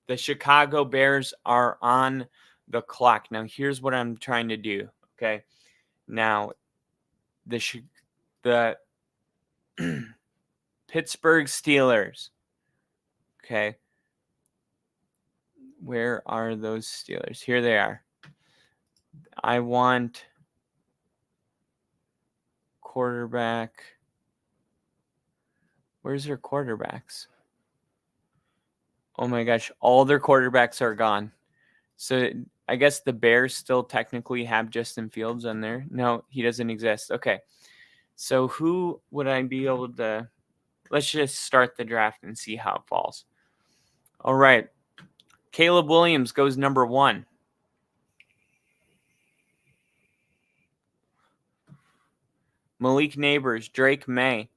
C: The Chicago Bears are on the clock. Now, here's what I'm trying to do, okay? Now, the Pittsburgh Steelers, okay? Where are those Steelers? Here they are. I want quarterback. Where's their quarterbacks? Oh my gosh, all their quarterbacks are gone. So I guess the Bears still technically have Justin Fields on there. No, he doesn't exist. Okay. So who would I be able to... Let's just start the draft and see how it falls. All right. Caleb Williams goes number 1. Malik Neighbors, Drake May,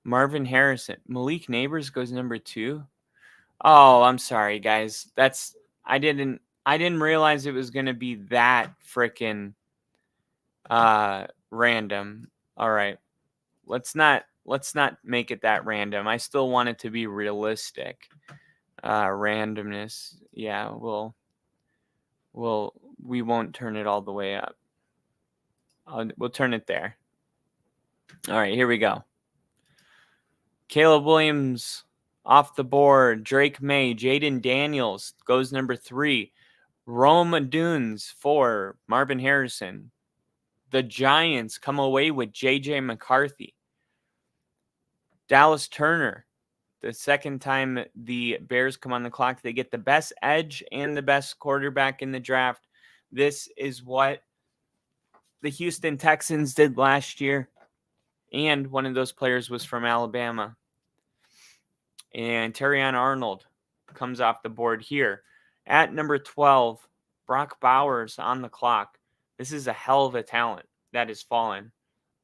C: Marvin Harrison. Malik Neighbors goes number 2. Oh, I'm sorry, guys. I didn't realize it was going to be that freaking random. All right. Let's not make it that random. I still want it to be realistic. Randomness. Yeah, we won't turn it all the way up. We'll turn it there. All right, here we go. Caleb Williams off the board. Drake May, Jaden Daniels goes number 3. Rome Dunes 4. Marvin Harrison. The Giants come away with J.J. McCarthy. Dallas Turner. The second time the Bears come on the clock, they get the best edge and the best quarterback in the draft. This is what the Houston Texans did last year. And one of those players was from Alabama. And Terrion Arnold comes off the board here. At number 12, Brock Bowers on the clock. This is a hell of a talent that has fallen.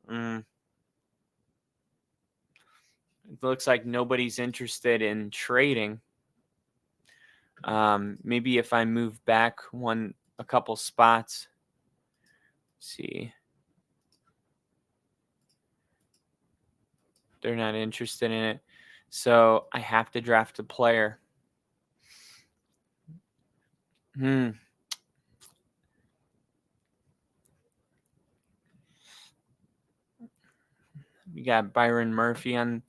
C: It looks like nobody's interested in trading. Maybe if I move back a couple spots. Let's see. They're not interested in it. So I have to draft a player. We got Byron Murphy on.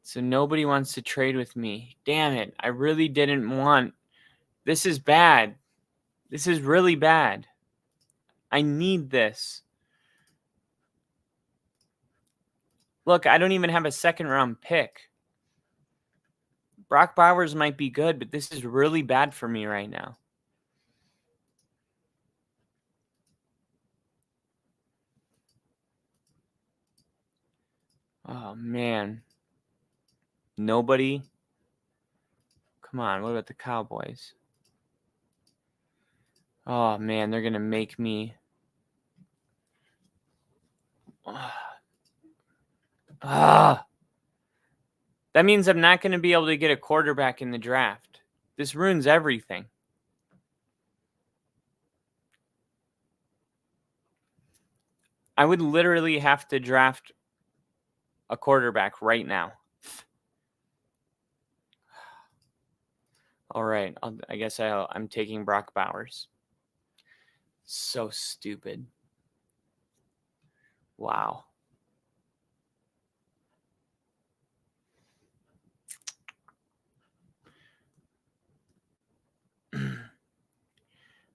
C: So nobody wants to trade with me. Damn it. I really didn't want. This is bad. This is really bad. I need this. Look, I don't even have a second round pick. Brock Bowers might be good, but this is really bad for me right now. Oh, man. Nobody. Come on, what about the Cowboys? Oh, man, they're going to make me. That means I'm not going to be able to get a quarterback in the draft. This ruins everything. I would literally have to draft a quarterback right now. All right. I guess I'm taking Brock Bowers. So stupid. Wow.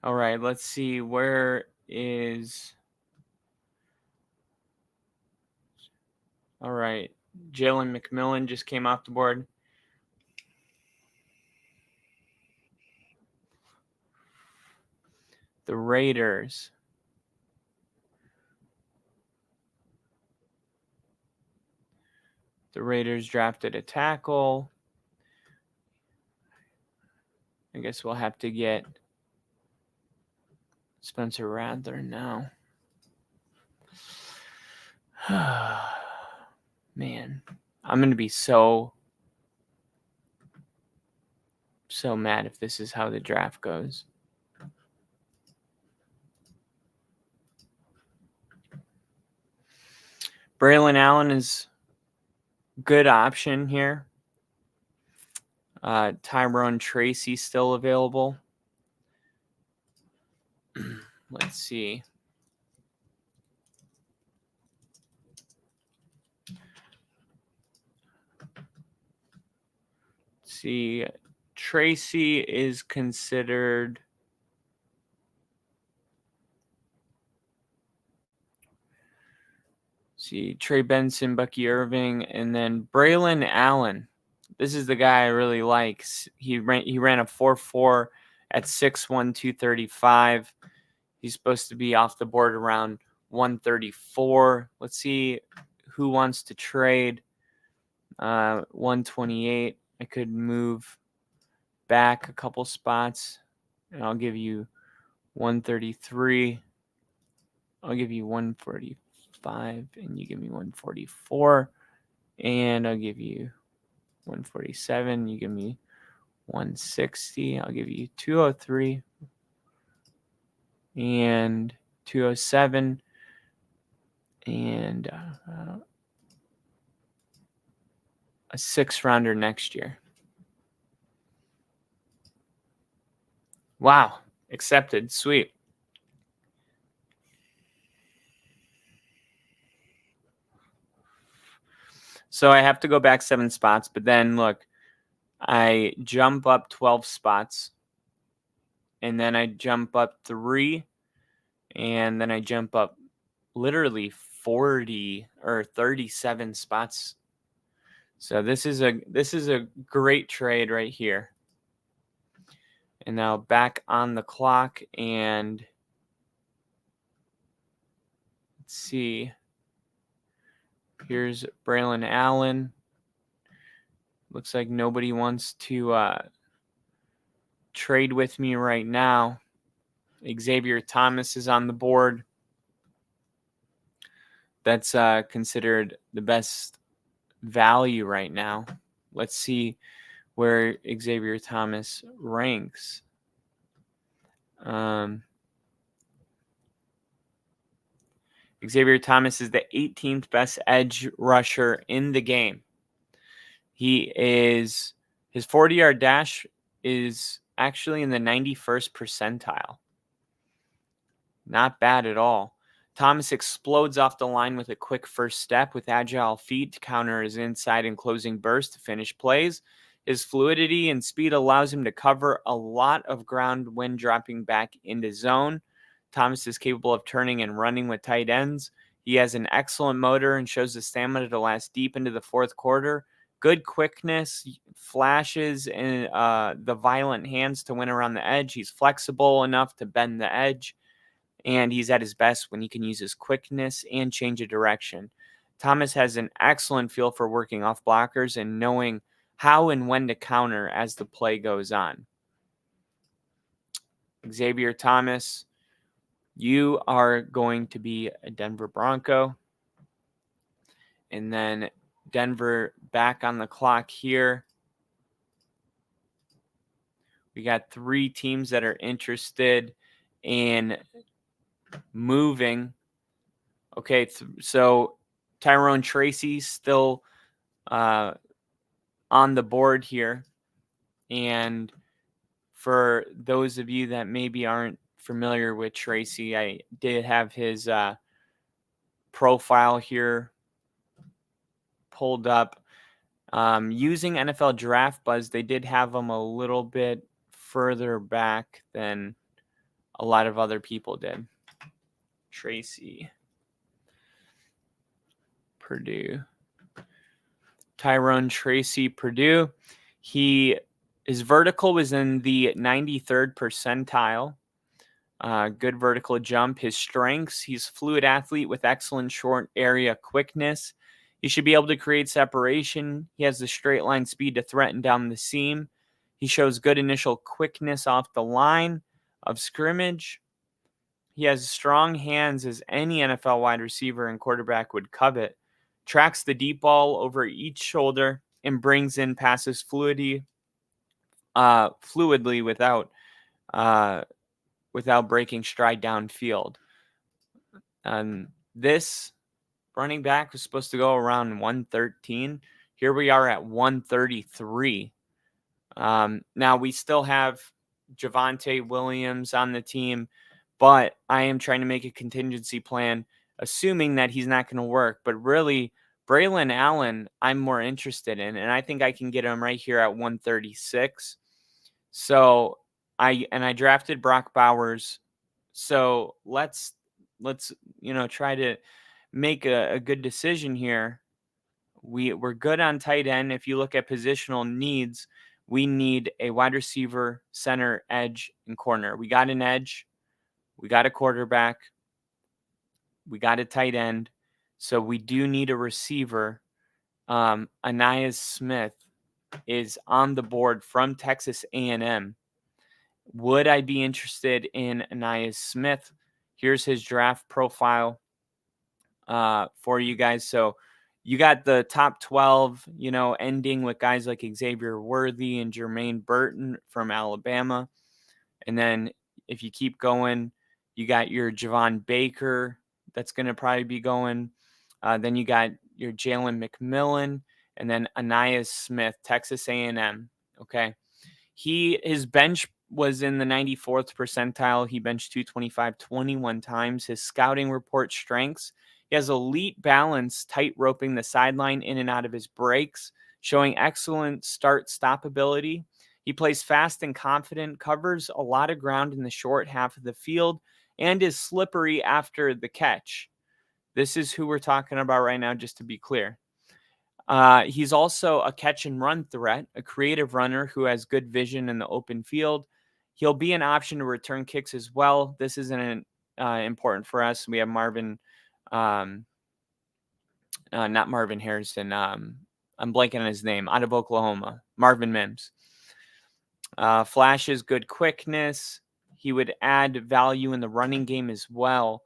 C: All right. Let's see. Where is... All right. Jalen McMillan just came off the board. The Raiders. The Raiders drafted a tackle. I guess we'll have to get Spencer Rattler now. Man, I'm going to be so... so mad if this is how the draft goes. Braylon Allen is a good option here. Tyrone Tracy still available. Let's see. Tracy is considered. Trey Benson, Bucky Irving, and then Braylon Allen. This is the guy I really like. He ran a 4.4 at 6'1", 235. He's supposed to be off the board around 134. Let's see who wants to trade. 128. I could move back a couple spots, and I'll give you 133. I'll give you 145, and you give me 144, and I'll give you 147. You give me 160. I'll give you 203 and 207 and a 6-rounder next year. Wow. Accepted. Sweet. So I have to go back 7 spots, but then look, I jump up 12 spots, and then I jump up 3, and then I jump up literally 40 or 37 spots. So this is a great trade right here. And now back on the clock, and let's see. Here's Braylon Allen. Looks like nobody wants to trade with me right now. Xavier Thomas is on the board. That's considered the best value right now. Let's see where Xavier Thomas ranks. Xavier Thomas is the 18th best edge rusher in the game. His 40-yard dash is actually in the 91st percentile. Not bad at all. Thomas explodes off the line with a quick first step with agile feet to counter his inside and closing burst to finish plays. His fluidity and speed allows him to cover a lot of ground when dropping back into zone. Thomas is capable of turning and running with tight ends. He has an excellent motor and shows the stamina to last deep into the fourth quarter. Good quickness, flashes, and the violent hands to win around the edge. He's flexible enough to bend the edge, and he's at his best when he can use his quickness and change of direction. Thomas has an excellent feel for working off blockers and knowing how and when to counter as the play goes on. Xavier Thomas, you are going to be a Denver Bronco. And then Denver back on the clock here. We got 3 teams that are interested in moving. Okay, so Tyrone Tracy still on the board here. And for those of you that maybe aren't familiar with Tracy, I did have his profile here pulled up. Using NFL Draft Buzz, they did have him a little bit further back than a lot of other people did. Tracy Purdue. Tyrone Tracy Purdue. His vertical was in the 93rd percentile. Good vertical jump. His strengths, he's a fluid athlete with excellent short area quickness. He should be able to create separation. He has the straight line speed to threaten down the seam. He shows good initial quickness off the line of scrimmage. He has strong hands as any NFL wide receiver and quarterback would covet. Tracks the deep ball over each shoulder and brings in passes fluidity fluidly without breaking stride downfield. This running back was supposed to go around 113. Here we are at 133. Now we still have Javonte Williams on the team, but I am trying to make a contingency plan, assuming that he's not going to work. But really, Braylon Allen, I'm more interested in, and I think I can get him right here at 136. So I drafted Brock Bowers. So let's try to make a good decision here. We're good on tight end. If you look at positional needs, we need a wide receiver, center, edge, and corner. We got an edge. We got a quarterback. We got a tight end. So we do need a receiver. Anais Smith is on the board from Texas A&M. Would I be interested in Anais Smith? Here's his draft profile for you guys. So you got the top 12, ending with guys like Xavier Worthy and Jermaine Burton from Alabama. And then if you keep going, you got your Javon Baker that's going to probably be going. Then you got your Jalen McMillan, and then Anais Smith, Texas A&M. Okay. His bench was in the 94th percentile. He benched 225 21 times. His scouting report strengths: he has elite balance, tight roping the sideline in and out of his breaks, showing excellent start-stop ability. He plays fast and confident, covers a lot of ground in the short half of the field, and is slippery after the catch. This is who we're talking about right now, just to be clear. He's also a catch and run threat, a creative runner who has good vision in the open field. He'll be an option to return kicks as well. This isn't important for us. We have Marvin, not Marvin Harrison. I'm blanking on his name, out of Oklahoma, Marvin Mims. Flashes good quickness. He would add value in the running game as well.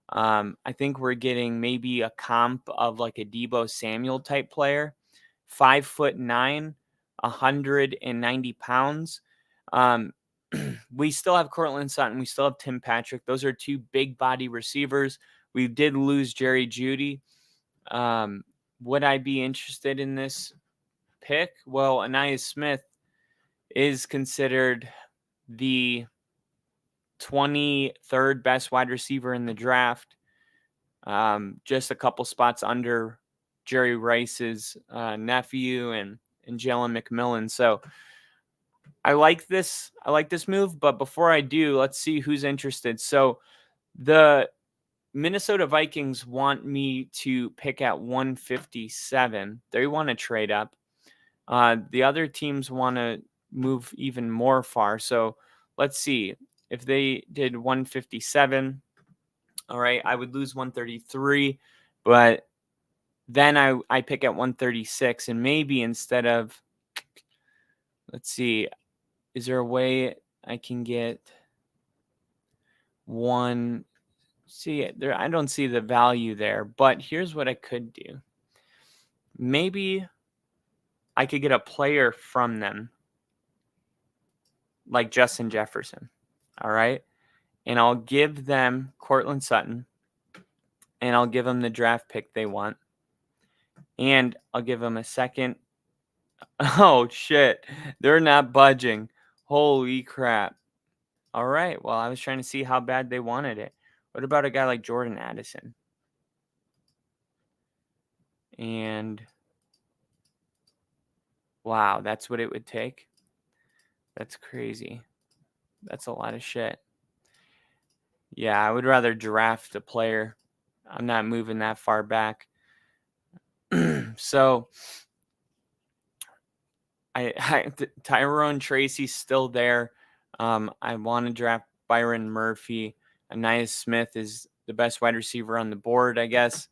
C: I think we're getting maybe a comp of like a Deebo Samuel type player, 5'9", 190 pounds. We still have Cortland Sutton. We still have Tim Patrick. Those are two big body receivers. We did lose Jerry Jeudy. Would I be interested in this pick? Well, Anais Smith is considered the 23rd best wide receiver in the draft, just a couple spots under Jerry Rice's nephew and Jalen McMillan. So I like this move, but before I do, let's see who's interested. So the Minnesota Vikings want me to pick at 157. They want to trade up. The other teams want to move even more far. So let's see. If they did 157, all right, I would lose 133, but then I pick at 136, and maybe instead of, let's see, is there a way I can get one? See, there, I don't see the value there, but here's what I could do. Maybe I could get a player from them, like Justin Jefferson. All right. And I'll give them Cortland Sutton, and I'll give them the draft pick they want. And I'll give them a second. Oh, shit. They're not budging. Holy crap. All right. Well, I was trying to see how bad they wanted it. What about a guy like Jordan Addison? And wow, that's what it would take. That's crazy. That's a lot of shit. Yeah, I would rather draft a player. I'm not moving that far back. So Tyrone Tracy's still there. I want to draft Byron Murphy. Anais Smith is the best wide receiver on the board, I guess.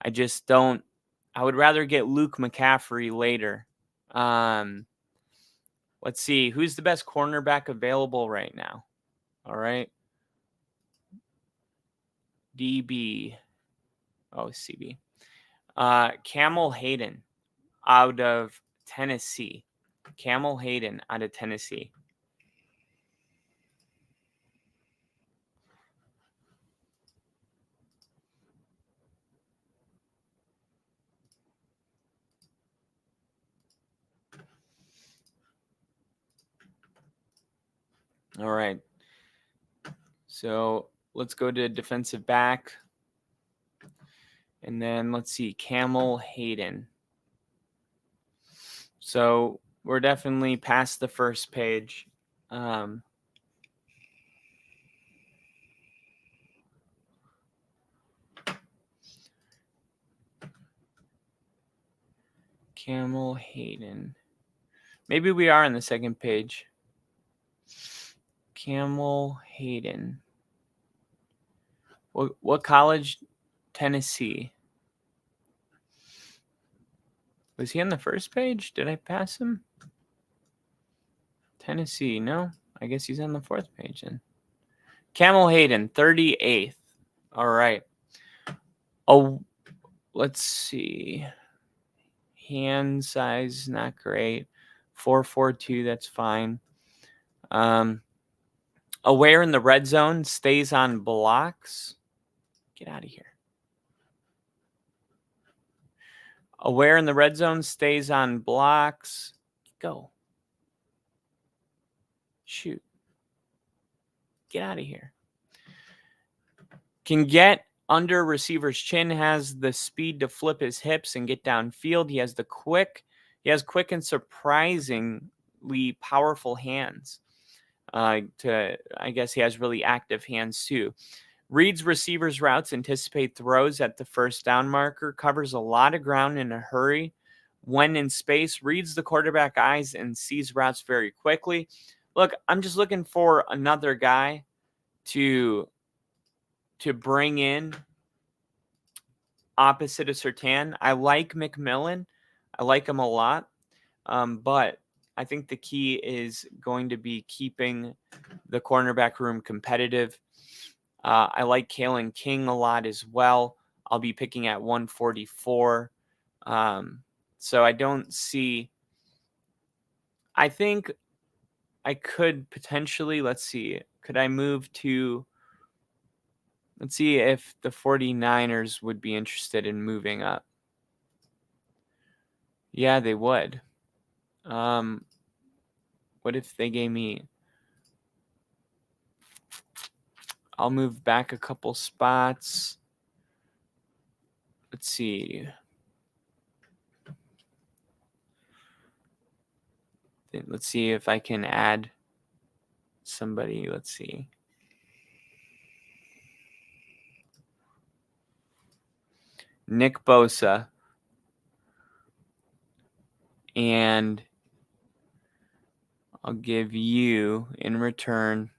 C: I just don't. I would rather get Luke McCaffrey later. Let's see. Who's the best cornerback available right now? All right. DB. Oh, CB. Camel Hayden out of Tennessee. Camel Hayden out of Tennessee. All right. So let's go to defensive back. And then let's see, Camel Hayden. So we're definitely past the first page. Camel Hayden. Maybe we are on the second page. Camel Hayden. What college? Tennessee. Was he on the first page? Did I pass him? Tennessee. No, I guess he's on the fourth page then. Camel Hayden, 38th. All right. Oh, let's see. Hand size, not great. 4.42, that's fine. Aware in the red zone, stays on blocks. Get out of here. Aware in the red zone, stays on blocks. Go. Shoot. Get out of here. Can get under receiver's chin, has the speed to flip his hips and get downfield. He has quick and surprisingly powerful hands. I guess he has really active hands too. Reads receivers' routes, anticipate throws at the first down marker, covers a lot of ground in a hurry. When in space, reads the quarterback eyes and sees routes very quickly. Look, I'm just looking for another guy to bring in opposite of Surtain. I like McMillan. I like him a lot. But I think the key is going to be keeping the cornerback room competitive. I like Kalen King a lot as well. I'll be picking at 144. So I don't see. I think I could potentially, let's see, could I move to, let's see if the 49ers would be interested in moving up. Yeah, they would. What if they gave me, I'll move back a couple spots. Let's see. Let's see if I can add somebody. Let's see. Nick Bosa. And I'll give you in return.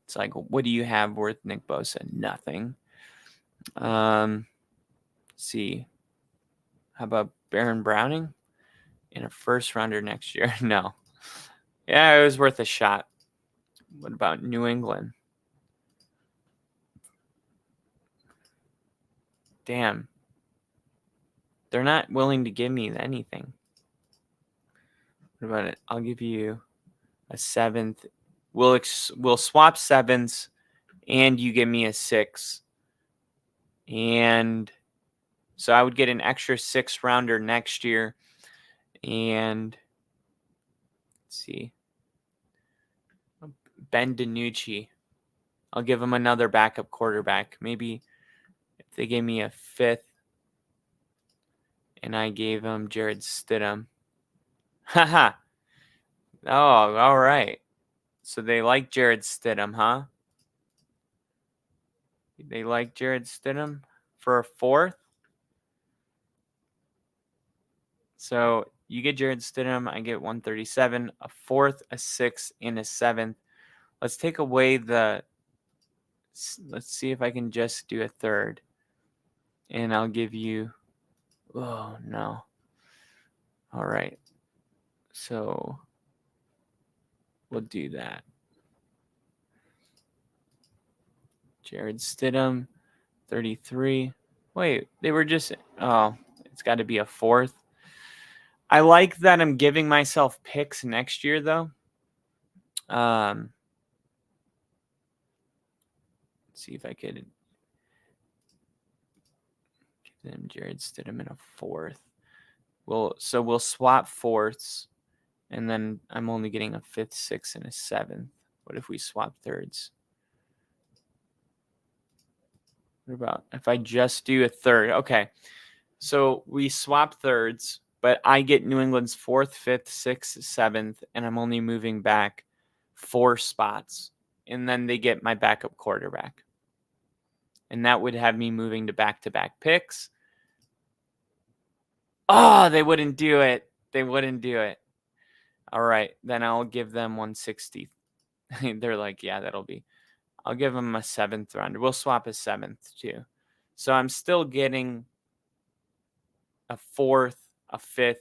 C: It's like, what do you have worth Nick Bosa? Nothing. Let's see. How about Baron Browning? In a first rounder next year? No. Yeah, it was worth a shot. What about New England? Damn. They're not willing to give me anything. What about it? I'll give you a 7th. We'll swap 7s, and you give me a 6. And so I would get an extra 6th rounder next year. And let's see. Ben DiNucci. I'll give him another backup quarterback. Maybe if they gave me a 5th and I gave him Jared Stidham. Haha. Oh, all right. So they like Jared Stidham, huh? They like Jared Stidham for a 4th. So you get Jared Stidham, I get 137, a 4th, a 6th, and a 7th. Let's take away let's see if I can just do a 3rd. And I'll give you, oh no. All right. So we'll do that. Jared Stidham, 33. Wait, they were just, oh, it's got to be a 4th. I like that I'm giving myself picks next year, though. Let's see if I could give them Jared Stidham in a fourth. So we'll swap fourths, and then I'm only getting a fifth, sixth, and a seventh. What if we swap thirds? What about if I just do a third? Okay. So we swap thirds, but I get New England's fourth, fifth, sixth, seventh, and I'm only moving back 4 spots. And then they get my backup quarterback. And that would have me moving to back-to-back picks. Oh, they wouldn't do it. They wouldn't do it. All right. Then I'll give them 160. They're like, yeah, I'll give them a 7th rounder. We'll swap a 7th too. So I'm still getting a 4th, a 5th,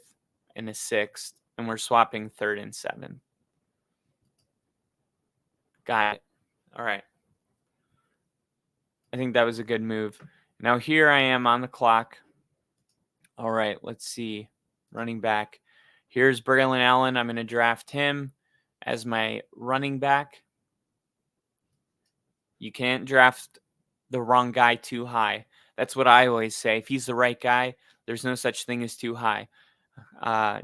C: and a 6th, and we're swapping 3rd and 7th. Got it. All right. I think that was a good move. Now here I am on the clock. All right, let's see. Running back. Here's Braylon Allen. I'm going to draft him as my running back. You can't draft the wrong guy too high. That's what I always say. If he's the right guy, there's no such thing as too high.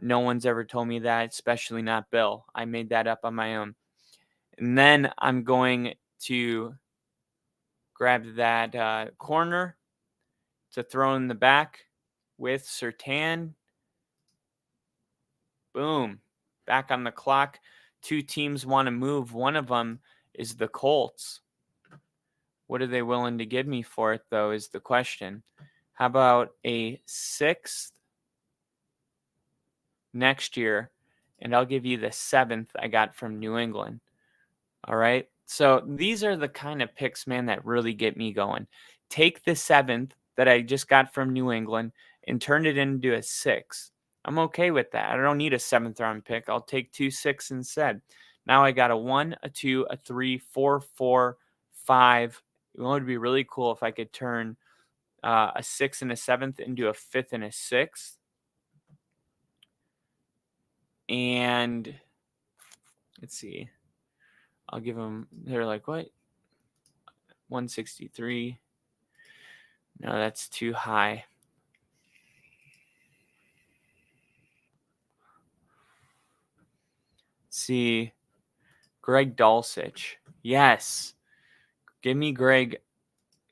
C: No one's ever told me that, especially not Bill. I made that up on my own. And then I'm going to grab that corner to throw in the back with Surtain. Boom. Back on the clock. 2 teams want to move. One of them is the Colts. What are they willing to give me for it, though, is the question. How about a 6th next year? And I'll give you the 7th I got from New England. All right. So these are the kind of picks, man, that really get me going. Take the 7th that I just got from New England and turn it into a 6th. I'm okay with that. I don't need a 7th round pick. I'll take 2 6 instead. Now I got a 1, a 2, a 3, 4, 4, 5. It would be really cool if I could turn a 6th and a 7th into a 5th and a 6th. And let's see. I'll give them, they're like, what? 163. No, that's too high. Let's see. Greg Dulcich. Yes. Give me Greg.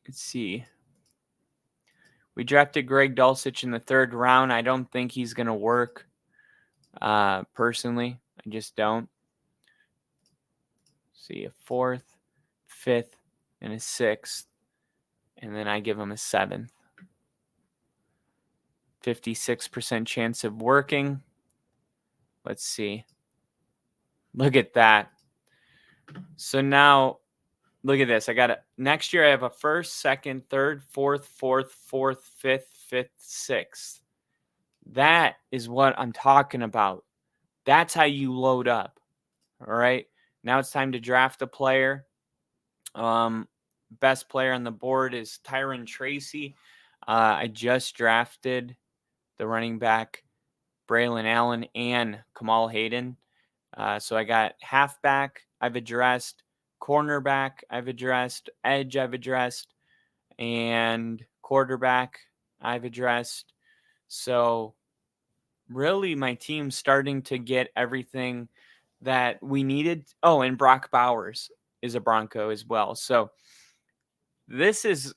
C: Let's see. We drafted Greg Dulcich in the 3rd round. I don't think he's going to work. Personally, I just don't. See, a 4th, 5th, and a 6th. And then I give him a 7th. 56% chance of working. Let's see. Look at that. So now, look at this. I got next year I have a 1st, 2nd, 3rd, 4th, 4th, 4th, 5th, 5th, 6th. That is what I'm talking about. That's how you load up. All right. Now it's time to draft a player. Best player on the board is Tyron Tracy. I just drafted the running back Braylon Allen and Kamal Hayden. So I got halfback I've addressed, cornerback I've addressed, edge I've addressed, and quarterback I've addressed. So really my team's starting to get everything that we needed. Oh, and Brock Bowers is a Bronco as well. So this is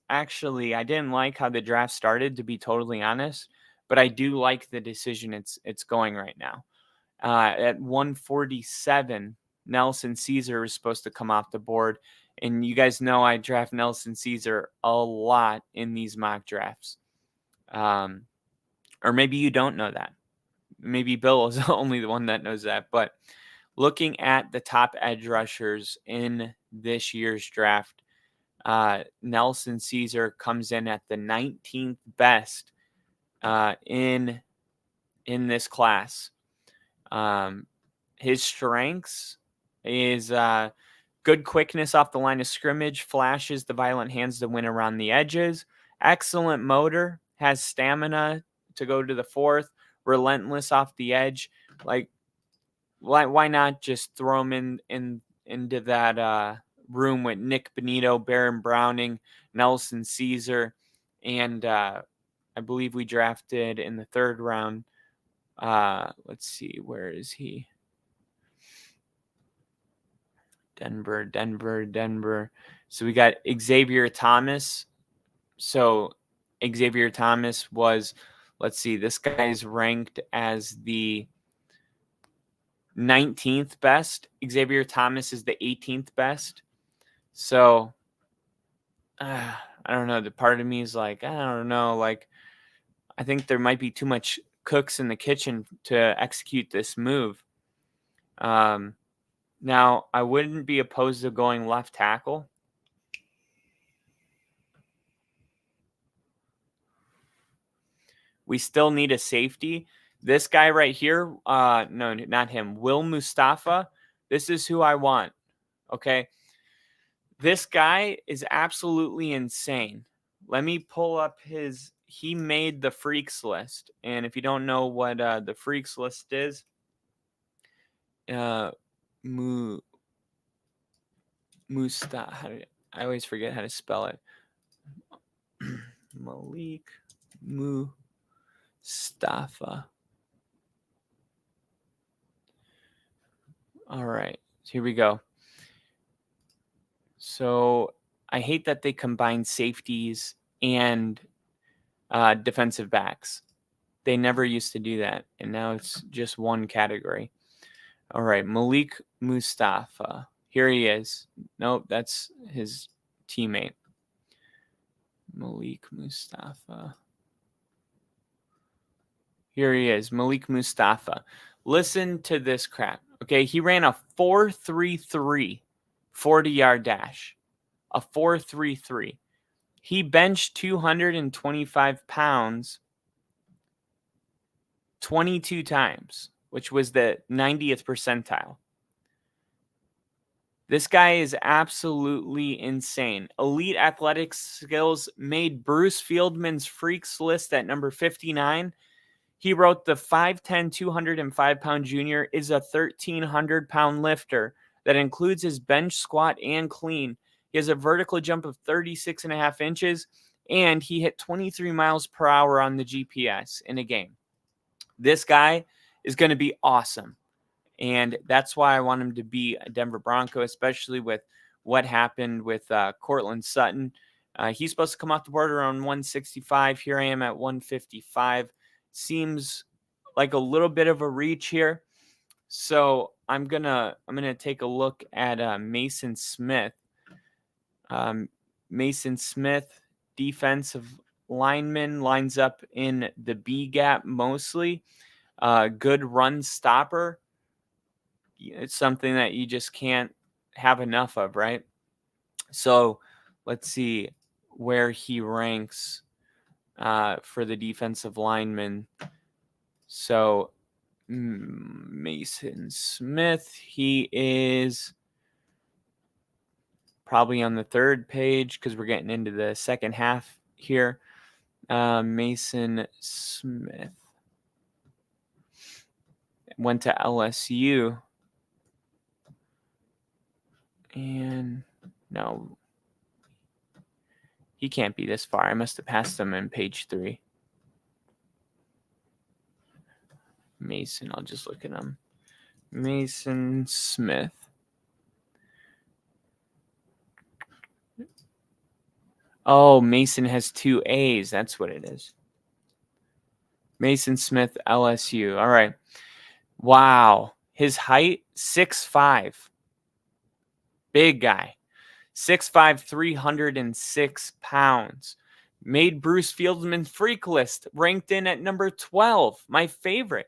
C: actually, I didn't like how the draft started, to be totally honest, but I do like the decision it's going right now. At 147, Nelson Caesar is supposed to come off the board. And you guys know I draft Nelson Caesar a lot in these mock drafts. Or maybe you don't know that. Maybe Bill is only the one that knows that. But looking at the top edge rushers in this year's draft, Nelson Caesar comes in at the 19th best in this class. His strengths is good quickness off the line of scrimmage, flashes the violent hands to win around the edges, excellent motor, has stamina to go to the 4th, relentless off the edge. Like, why not just throw him into that room with Nick Benito, Baron Browning, Nelson Caesar, and I believe we drafted in the 3rd round. Let's see, where is he? Denver. So we got Xavier Thomas. So Xavier Thomas was, let's see, this guy's ranked as the 19th best. Xavier Thomas is the 18th best. So I don't know. The part of me is like, I don't know. Like, I think there might be too much cooks in the kitchen to execute this move. Now, I wouldn't be opposed to going left tackle. We still need a safety. This guy right here, no, not him, Will Mustafa. This is who I want, okay? This guy is absolutely insane. Let me pull up he made the freaks list. And if you don't know what the freaks list is, Mustafa. I always forget how to spell it. Malik Mustafa. All right, here we go. So I hate that they combine safeties and defensive backs. They never used to do that, and now it's just one category. All right, Malik Mustafa. Here he is. Nope, that's his teammate. Malik Mustafa. Here he is, Malik Mustafa. Listen to this crap. Okay, he ran a 4.33 40-yard dash. A 4.33. He benched 225 pounds 22 times, which was the 90th percentile. This guy is absolutely insane. Elite athletic skills made Bruce Fieldman's freaks list at number 59. He wrote the 5'10", 205-pound junior is a 1,300-pound lifter that includes his bench, squat, and clean. He has a vertical jump of 36.5 inches, and he hit 23 miles per hour on the GPS in a game. This guy is going to be awesome. And that's why I want him to be a Denver Bronco, especially with what happened with Cortland Sutton. He's supposed to come off the board around 165. Here I am at 155. Seems like a little bit of a reach here. So I'm gonna take a look at Mason Smith. Mason Smith, defensive lineman, lines up in the B gap mostly. Good run stopper. It's something that you just can't have enough of, right? So let's see where he ranks for the defensive lineman. So Mason Smith, he is probably on the 3rd page because we're getting into the second half here. Mason Smith went to LSU. And no, he can't be this far. I must have passed him in page 3. Mason, I'll just look at him. Mason Smith. Oh, Mason has 2 A's. That's what it is. Mason Smith, LSU. All right. Wow. His height, 6'5". Big guy. 6'5", 306 pounds. Made Bruce Fieldman's freak list. Ranked in at number 12. My favorite.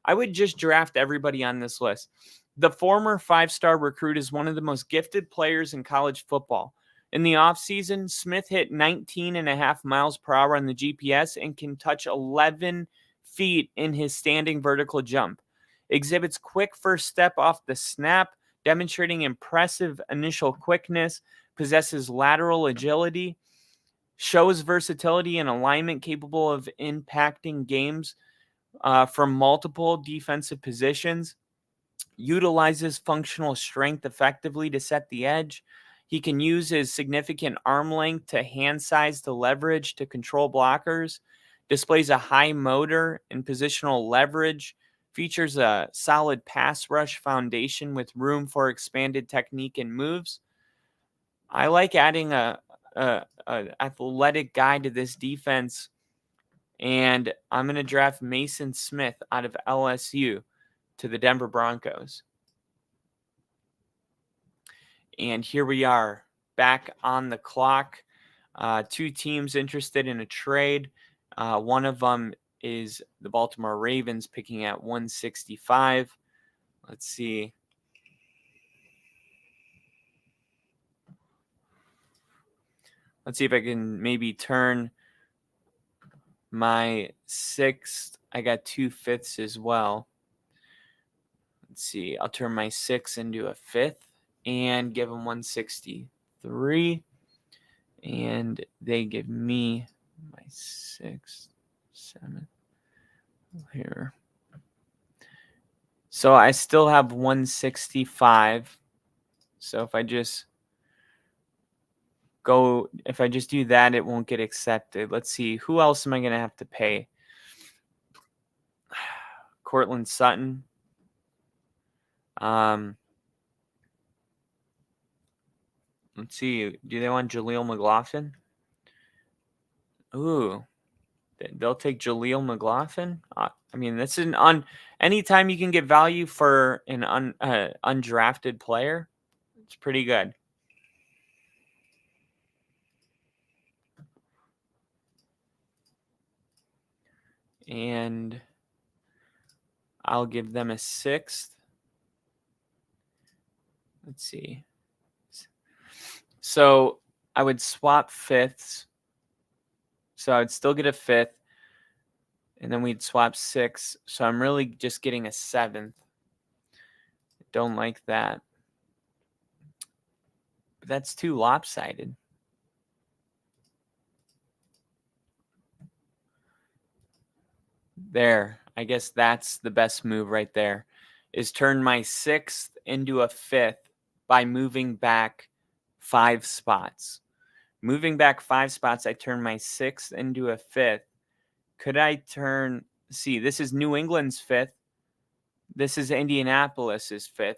C: I would just draft everybody on this list. The former 5-star recruit is one of the most gifted players in college football. In the offseason, Smith hit 19.5 miles per hour on the GPS and can touch 11 feet in his standing vertical jump. Exhibits quick first step off the snap, demonstrating impressive initial quickness, possesses lateral agility, shows versatility and alignment capable of impacting games from multiple defensive positions, utilizes functional strength effectively to set the edge. He can use his significant arm length to hand size to leverage to control blockers, displays a high motor and positional leverage, features a solid pass rush foundation with room for expanded technique and moves. I like adding a athletic guy to this defense, and I'm going to draft Mason Smith out of LSU to the Denver Broncos. And here we are back on the clock. Two teams interested in a trade. One of them is the Baltimore Ravens picking at 165. Let's see. Let's see if I can maybe turn my 6th. I got 2/5 as well. Let's see. I'll turn my 6 into a 5th and give them 163. And they give me my 6th, 7th here. So I still have 165. So if I just do that, it won't get accepted. Let's see. Who else am I going to have to pay? Cortland Sutton. Let's see. Do they want Jaleel McLaughlin? Ooh. They'll take Jaleel McLaughlin? I mean, this is anytime you can get value for an undrafted player, it's pretty good. And I'll give them a 6th. Let's see. So I would swap 5ths. So I'd still get a 5th. And then we'd swap 6. So I'm really just getting a 7th. Don't like that. But that's too lopsided. There. I guess that's the best move right there, is turn my 6th into a 5th by moving back 5 spots. Moving back 5 spots, I turn my 6th into a 5th. Could I turn, see, this is New England's 5th. This is Indianapolis's 5th.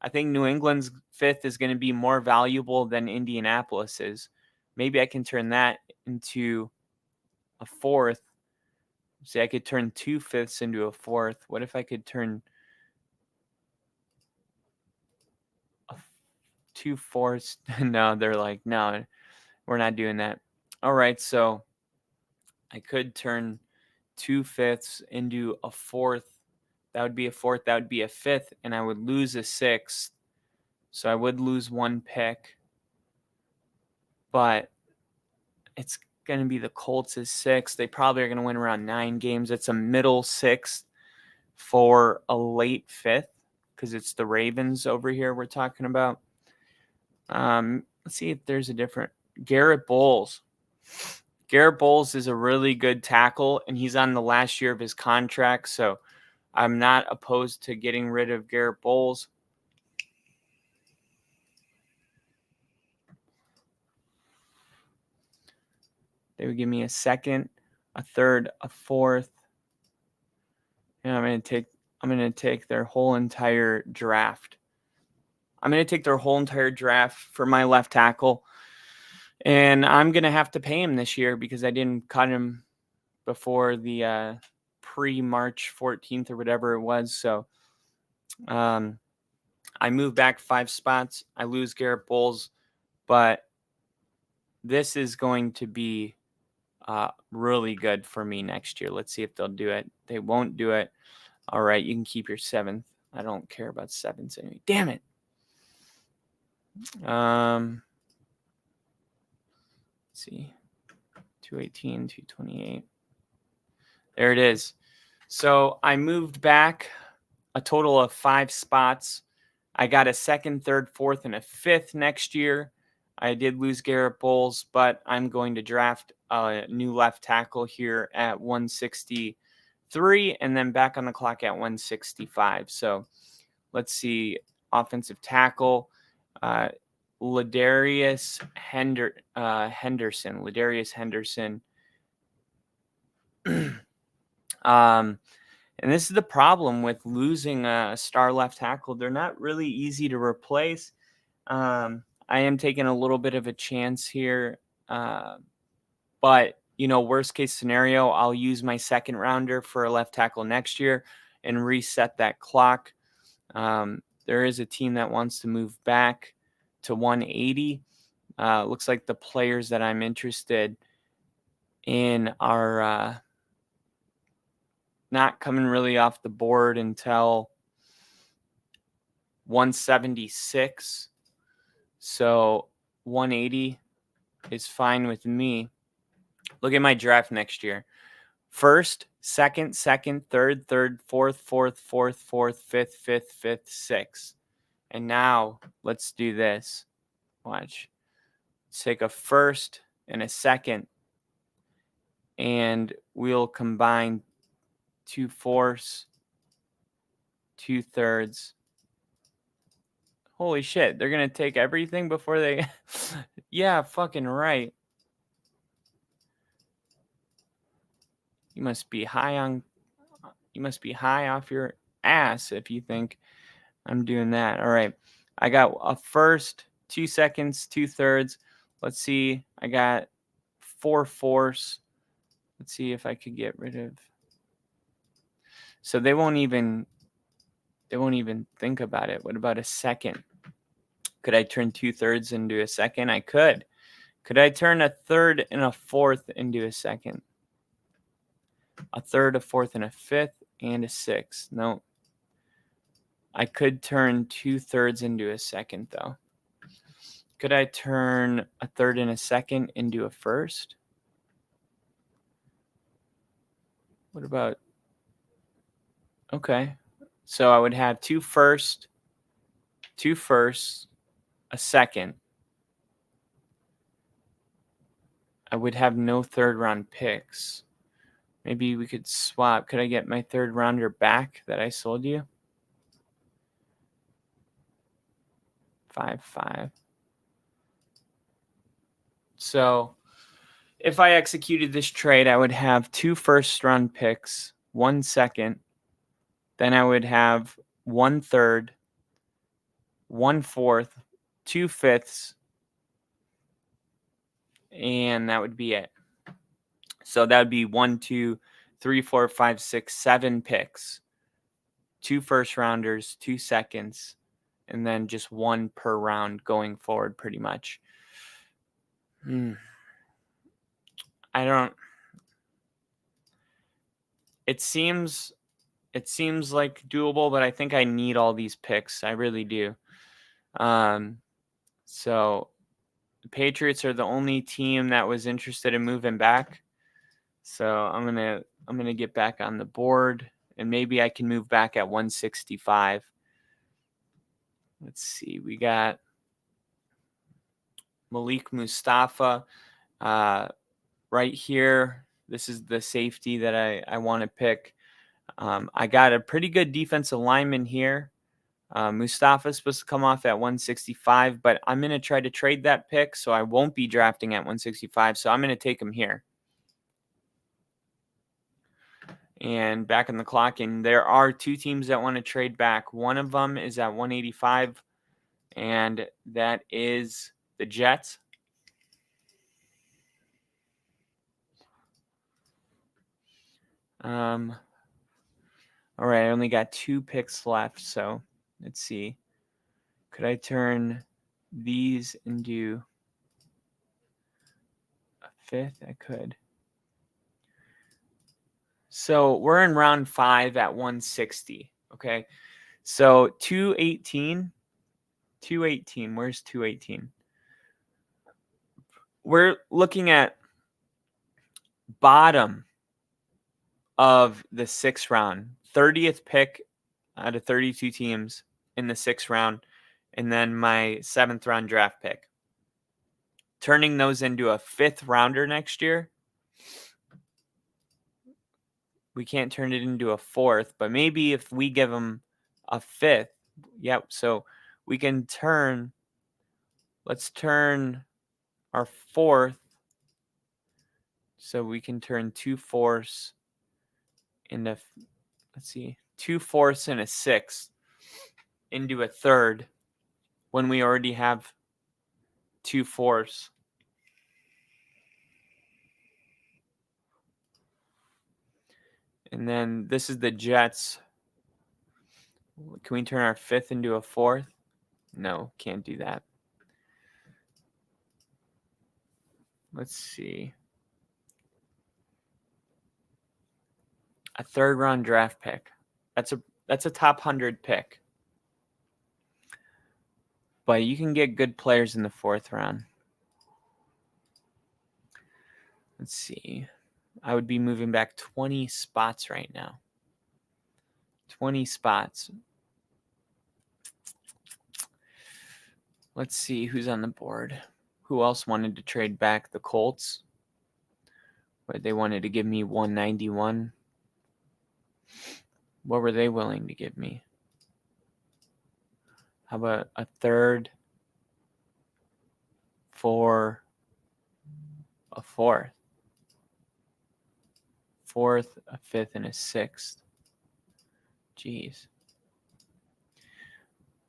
C: I think New England's 5th is going to be more valuable than Indianapolis's. Maybe I can turn that into a 4th. See, I could turn 2 5ths into a 4th. What if I could turn 2 4ths? No, they're like, no, we're not doing that. All right, so I could turn 2 5ths into a 4th. That would be a 4th. That would be a 5th, and I would lose a 6th. So I would lose 1 pick. But it's going to be the Colts' 6th. They probably are going to win around 9 games. It's a middle 6th for a late 5th because it's the Ravens over here we're talking about. Let's see if there's a different. Garrett Bowles. Garrett Bowles is a really good tackle, and he's on the last year of his contract, so I'm not opposed to getting rid of Garrett Bowles. They would give me a 2nd, a 3rd, a 4th. And I'm going to take their whole entire draft. I'm going to take their whole entire draft for my left tackle. And I'm going to have to pay him this year because I didn't cut him before the pre-March 14th or whatever it was. So I move back 5 spots. I lose Garrett Bowles. But this is going to be really good for me next year. Let's see if they'll do it. They won't do it. All right, you can keep your 7th. I don't care about 7ths anyway. Damn it. Let's see. 218, 228. There it is. So I moved back a total of 5 spots. I got a 2nd, 3rd, 4th, and a 5th next year. I did lose Garrett Bowles, but I'm going to draft a new left tackle here at 163. 3, and then back on the clock at 165. So let's see. Offensive tackle, Ladarius Henderson. Ladarius Henderson. And this is the problem with losing a star left tackle. They're not really easy to replace. I am taking a little bit of a chance here. But, worst case scenario, I'll use my second rounder for a left tackle next year and reset that clock. There is a team that wants to move back to 180. Looks like the players that I'm interested in are not coming really off the board until 176. So 180 is fine with me. Look at my draft next year. First, second, third, fourth, fifth, sixth. And now let's do this. Watch. Let's take a first and a second, and we'll combine 2 fourths, 2 thirds. Holy shit, they're going to take everything before they... Yeah, fucking right. You must be high off your ass if you think I'm doing that. All right. I got a first, 2 seconds, 2 thirds. Let's see. I got 4 fourths. Let's see if I could get rid of. So they won't even think about it. What about a second? Could I turn 2 thirds into a second? I could. Could I turn a third and a fourth into a second? A third, a fourth, and a fifth, and a sixth. No. I could turn 2 thirds into a second, though. Could I turn a third and a second into a first? What about... Okay. So I would have 2 firsts, a second. I would have no third round picks. Maybe we could swap. Could I get my third rounder back that I sold you? 5-5. So if I executed this trade, I would have 2 first round picks, 1 second. Then I would have 1 third, 1 fourth, 2 fifths, and that would be it. So that would be 1, 2, 3, 4, 5, 6, 7 picks, 2 first rounders, 2 seconds, and then just 1 per round going forward, pretty much. I don't. It seems like doable, but I think I need all these picks. I really do. So the Patriots are the only team that was interested in moving back. So I'm gonna get back on the board, and maybe I can move back at 165. Let's see. We got Malik Mustafa right here. This is the safety that I want to pick. I got a pretty good defensive lineman here. Mustafa is supposed to come off at 165, but I'm going to try to trade that pick, so I won't be drafting at 165. So I'm going to take him here. And back on the clock, and there are 2 teams that want to trade back. One of them is at 185, and that is the Jets. All right, I only got 2 picks left, so let's see. Could I turn these into a fifth? I could. So we're in round 5 at 160. Okay. So 218. Where's 218? We're looking at bottom of the 6th round, 30th pick out of 32 teams in the 6th round, and then my 7th round draft pick. Turning those into a 5th rounder next year. We can't turn it into a fourth, but maybe if we give him a fifth. Yep. So we can turn, let's turn our fourth. So we can turn 2 fourths into, let's see, 2 fourths and a sixth into a third when we already have 2 fourths. And then this is the Jets. Can we turn our fifth into a fourth? No, can't do that. Let's see. A third round draft pick. That's a top 100 pick. But you can get good players in the fourth round. Let's see. I would be moving back 20 spots right now. 20 spots. Let's see who's on the board. Who else wanted to trade back? The Colts. But they wanted to give me 191. What were they willing to give me? How about a third for a fourth? Fourth, a fifth, and a sixth. Jeez.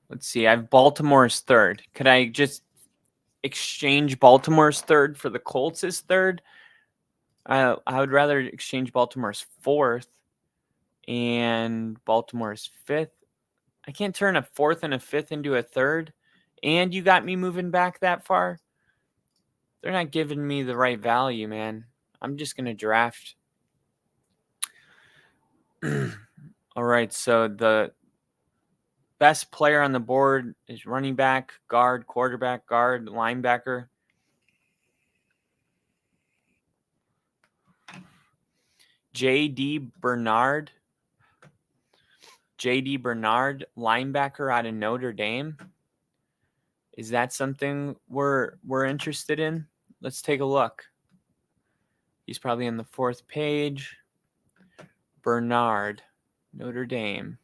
C: Let's see. I have Baltimore's third. Could I just exchange Baltimore's third for the Colts' third? I would rather exchange Baltimore's fourth and Baltimore's fifth. I can't turn a fourth and a fifth into a third. And you got me moving back that far? They're not giving me the right value, man. I'm just going to draft. All right, so the best player on the board is running back, guard, quarterback, guard, linebacker. J.D. Bernard. J.D. Bernard, linebacker out of Notre Dame. Is that something we're interested in? Let's take a look. He's probably on the fourth page. Bernard, Notre Dame.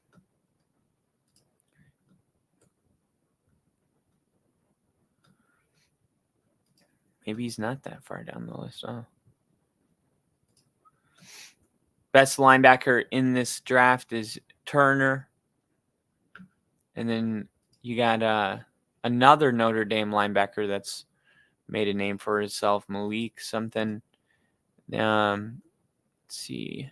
C: Maybe he's not that far down the list. Oh. Best linebacker in this draft is Turner. And then you got another Notre Dame linebacker that's made a name for himself, Malik something. Let's see.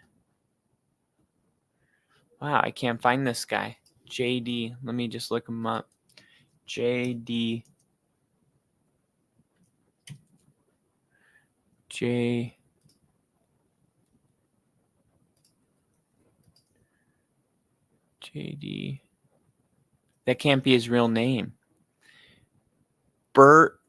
C: Wow, I can't find this guy. JD. Let me just look him up. JD. JD. That can't be his real name. Burt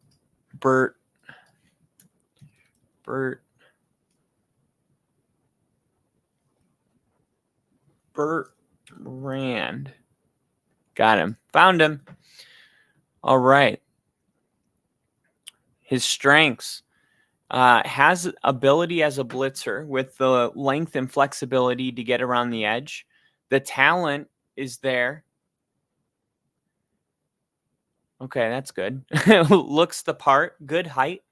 C: Rand. Got him. Found him. All right. His strengths. Has ability as a blitzer with the length and flexibility to get around the edge. The talent is there. Okay, that's good. Looks the part. Good height.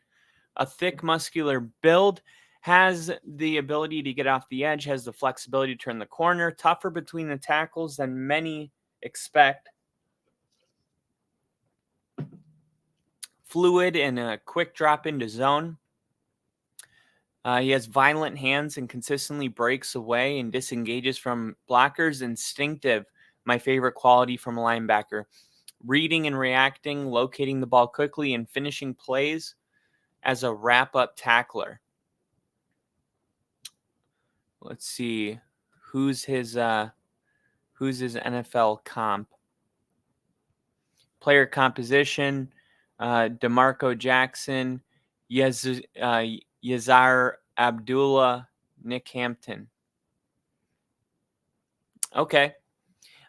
C: A thick, muscular build. Has the ability to get off the edge. Has the flexibility to turn the corner. Tougher between the tackles than many expect. Fluid and a quick drop into zone. He has violent hands and consistently breaks away and disengages from blockers. Instinctive, my favorite quality from a linebacker. Reading and reacting, locating the ball quickly, and finishing plays as a wrap-up tackler. Let's see. Who's his NFL comp? Player composition, DeMarco Jackson, Yazar Abdullah, Nick Hampton. Okay.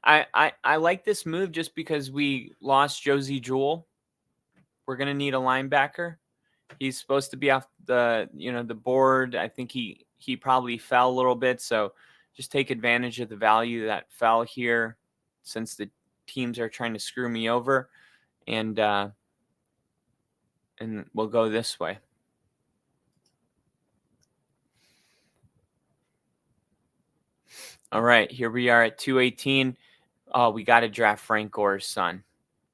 C: I like this move just because we lost Josie Jewell. We're going to need a linebacker. He's supposed to be off the board. I think he probably fell a little bit, so just take advantage of the value that fell here, since the teams are trying to screw me over, and we'll go this way. All right, here we are at 218. Oh, we got to draft Frank Gore's son.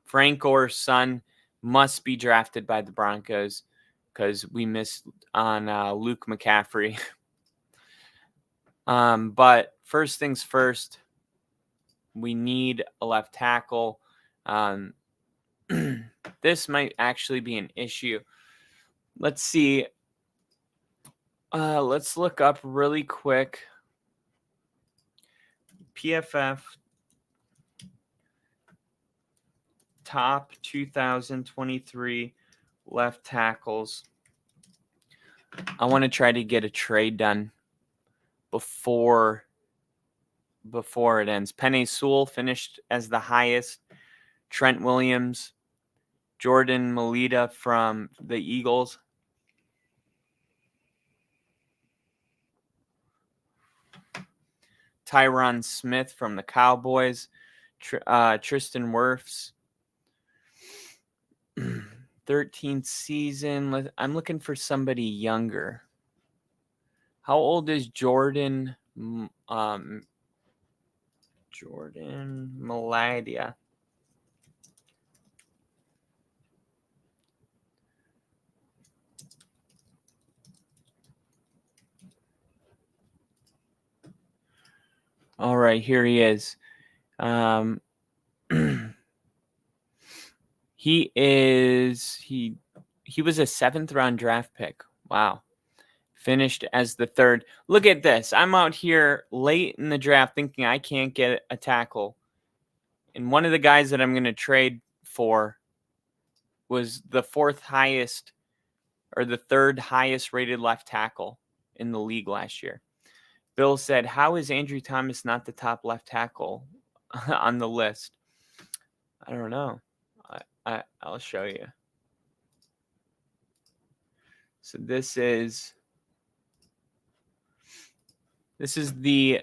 C: Frank Gore's son must be drafted by the Broncos, because we missed on Luke McCaffrey. But first things first, we need a left tackle. This might actually be an issue. Let's see. Let's look up really quick. PFF top 2023 left tackles. I want to try to get a trade done before it ends. Penei Sewell finished as the highest. Trent Williams, Jordan Mailata from the Eagles. Tyron Smith from the Cowboys. Tristan Wirfs. 13th season. I'm looking for somebody younger. How old is Jordan Mailata? All right, here he is. He was a 7th round draft pick. Wow. Finished as the 3rd. Look at this. I'm out here late in the draft thinking I can't get a tackle. And one of the guys that I'm going to trade for was the 4th highest or the 3rd highest rated left tackle in the league last year. Bill said, how is Andrew Thomas not the top left tackle on the list? I don't know. I'll show you. So this is the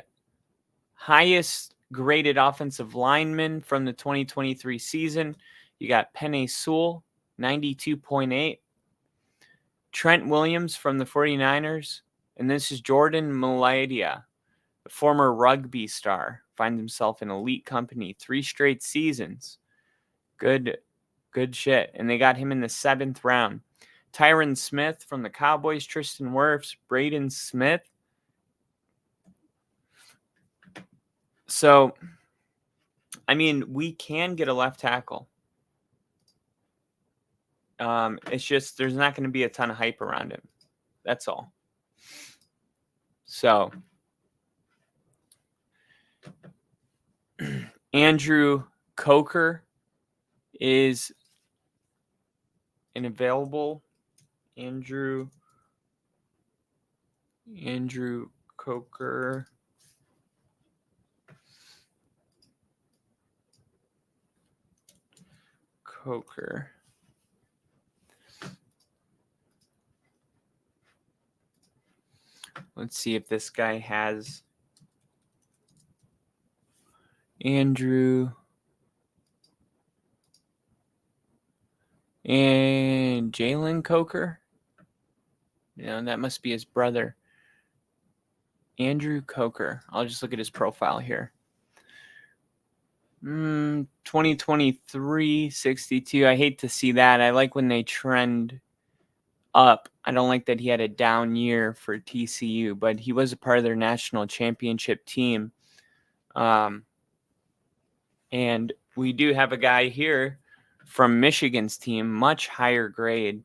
C: highest graded offensive lineman from the 2023 season. You got Penei Sewell, 92.8. Trent Williams from the 49ers. And this is Jordan Mailata, the former rugby star. Finds himself in elite company 3 straight seasons. Good shit. And they got him in the 7th round. Tyron Smith from the Cowboys. Tristan Wirfs. Braden Smith. So, I mean, we can get a left tackle. It's just there's not going to be a ton of hype around him. That's all. So, Andrew Coker is an available. Andrew Coker. Let's see if this guy has Andrew and Jalen Coker. That must be his brother. Andrew Coker. I'll just look at his profile here. 2023, 62. I hate to see that. I like when they trend up. I don't like that he had a down year for TCU, but he was a part of their national championship team. And we do have a guy here from Michigan's team, much higher grade,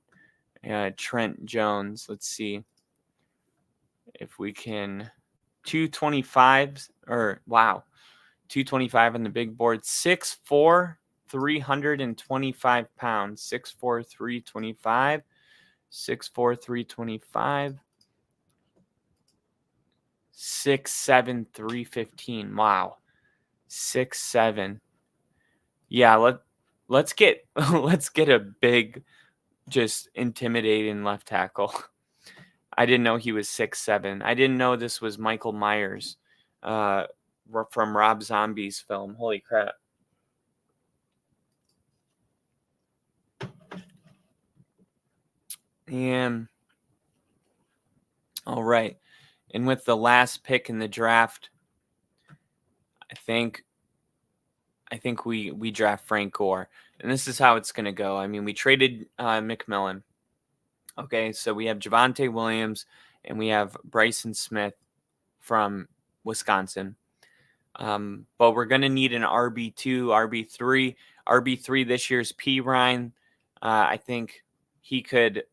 C: Trent Jones. Let's see if we can. 225 225 on the big board. 6'4", 325 pounds. 6'4", 325. 6'4", 325. 6'7", 315. Wow. 6'7". Yeah, let's get a big just intimidating left tackle. I didn't know he was 6'7". I didn't know this was Michael Myers from Rob Zombie's film. Holy crap. And all right. And with the last pick in the draft, I think we draft Frank Gore. And this is how it's going to go. I mean, we traded McMillan. Okay, so we have Javonte Williams and we have Bryson Smith from Wisconsin. But we're going to need an RB2, RB3. RB3 this year's P. Ryan. I think he could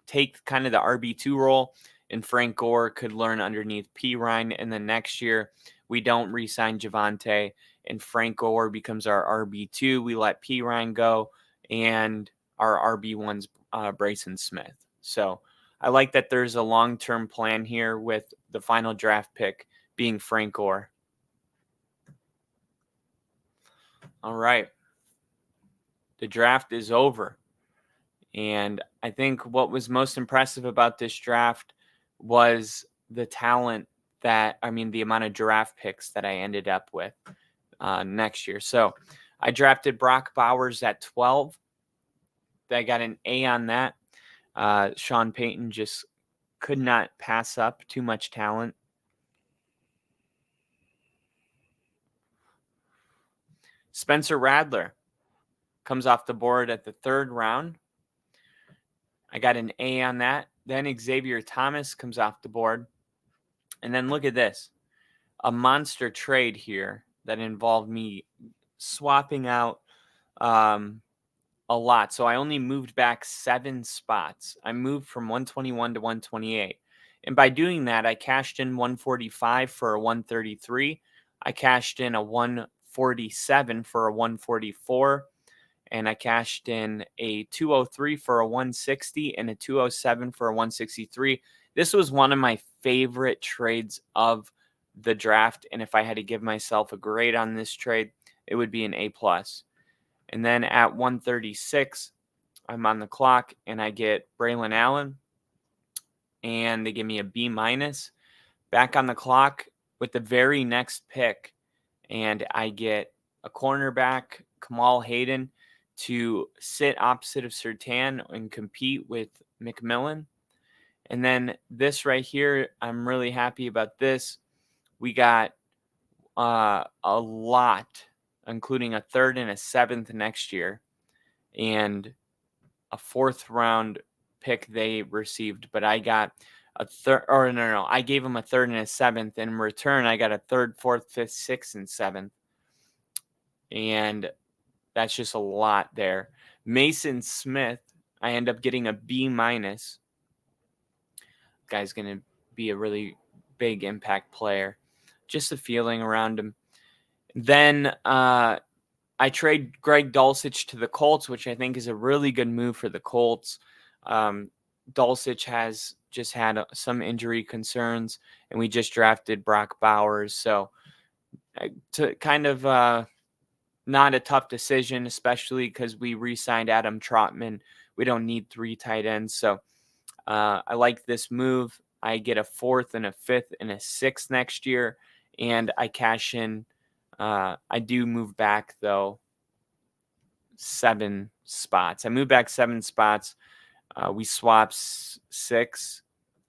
C: take kind of the RB2 role, and Frank Gore could learn underneath P. Ryan. And then next year, we don't re-sign Javonte, and Frank Gore becomes our RB2. We let P. Ryan go, and our RB1's Bryson Smith. So I like that there's a long-term plan here with the final draft pick being Frank Gore. All right. The draft is over. And I think what was most impressive about this draft was the talent the amount of draft picks that I ended up with next year. So I drafted Brock Bowers at 12. I got an A on that. Sean Payton just could not pass up too much talent. Spencer Radler comes off the board at the 3rd round. I got an A on that. Then Xavier Thomas comes off the board. And then look at this. A monster trade here that involved me swapping out a lot. So I only moved back 7 spots. I moved from 121 to 128. And by doing that, I cashed in 145 for a 133. I cashed in a 147 for a 144. And I cashed in a 203 for a 160 and a 207 for a 163. This was one of my favorite trades of the draft. And if I had to give myself a grade on this trade, it would be an A+. And then at 136, I'm on the clock and I get Braylon Allen. And they give me a B-. Back on the clock with the very next pick. And I get a cornerback, Kamal Hayden, to sit opposite of Surtain and compete with McMillan. And then this right here, I'm really happy about this. We got a lot, including a 3rd and a 7th next year, and a 4th round pick they received. But I got a third, or no, I gave them a 3rd and a 7th. And in return, I got a 3rd, 4th, 5th, 6th, and 7th. And that's just a lot there. Mason Smith, I end up getting a B-. Guy's going to be a really big impact player. Just a feeling around him. Then I trade Greg Dulcich to the Colts, which I think is a really good move for the Colts. Dulcich has just had some injury concerns, and we just drafted Brock Bowers. So to kind of not a tough decision, especially because we re-signed Adam Trotman. We don't need 3 tight ends. So I like this move. I get a 4th and a 5th and a 6th next year, and I cash in. I do move back, though, 7 spots. I moved back 7 spots. We swapped 6.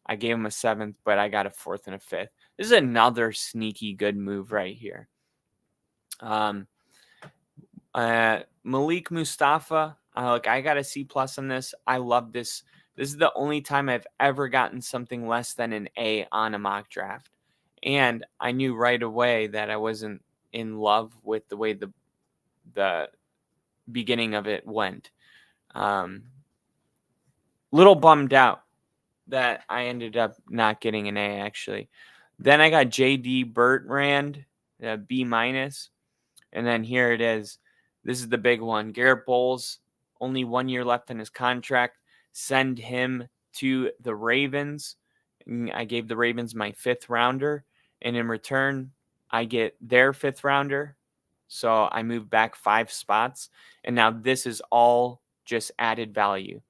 C: I gave him a 7th, but I got a 4th and a 5th. This is another sneaky good move right here. Malik Mustafa, I got a C+ on this. I love this. This is the only time I've ever gotten something less than an A on a mock draft. And I knew right away that I wasn't in love with the way the beginning of it went. Little bummed out that I ended up not getting an A, actually. Then I got J.D. Bertrand, B-. And then here it is. This is the big one. Garrett Bowles, only 1 year left in his contract. Send him to the Ravens. I gave the Ravens my 5th rounder. And in return, I get their 5th rounder. So I moved back 5 spots. And now this is all just added value.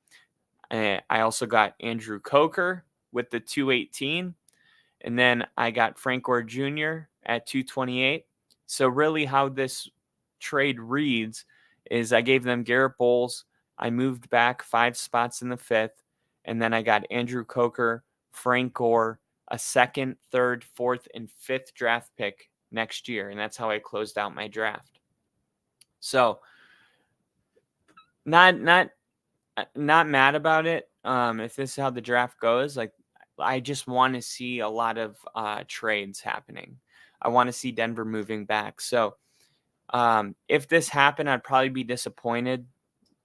C: I also got Andrew Coker with the 218. And then I got Frank Gore Jr. at 228. So really how this trade reads is I gave them Garrett Bowles. I moved back 5 spots in the 5th. And then I got Andrew Coker, Frank Gore, a 2nd, 3rd, 4th, and 5th draft pick next year. And that's how I closed out my draft. So not mad about it. If this is how the draft goes, like, I just want to see a lot of trades happening. I want to see Denver moving back. So if this happened, I'd probably be disappointed.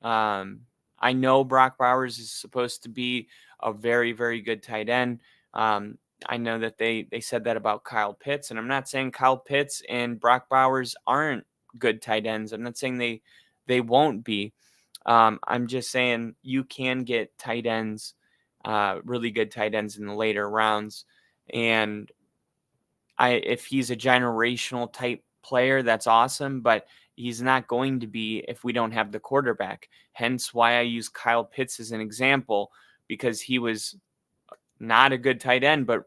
C: I know Brock Bowers is supposed to be a very, very good tight end. I know that they said that about Kyle Pitts, and I'm not saying Kyle Pitts and Brock Bowers aren't good tight ends. I'm not saying they won't be. I'm just saying you can get tight ends, really good tight ends in the later rounds. And if he's a generational type player, that's awesome, but he's not going to be if we don't have the quarterback. Hence why I use Kyle Pitts as an example, because he was not a good tight end, but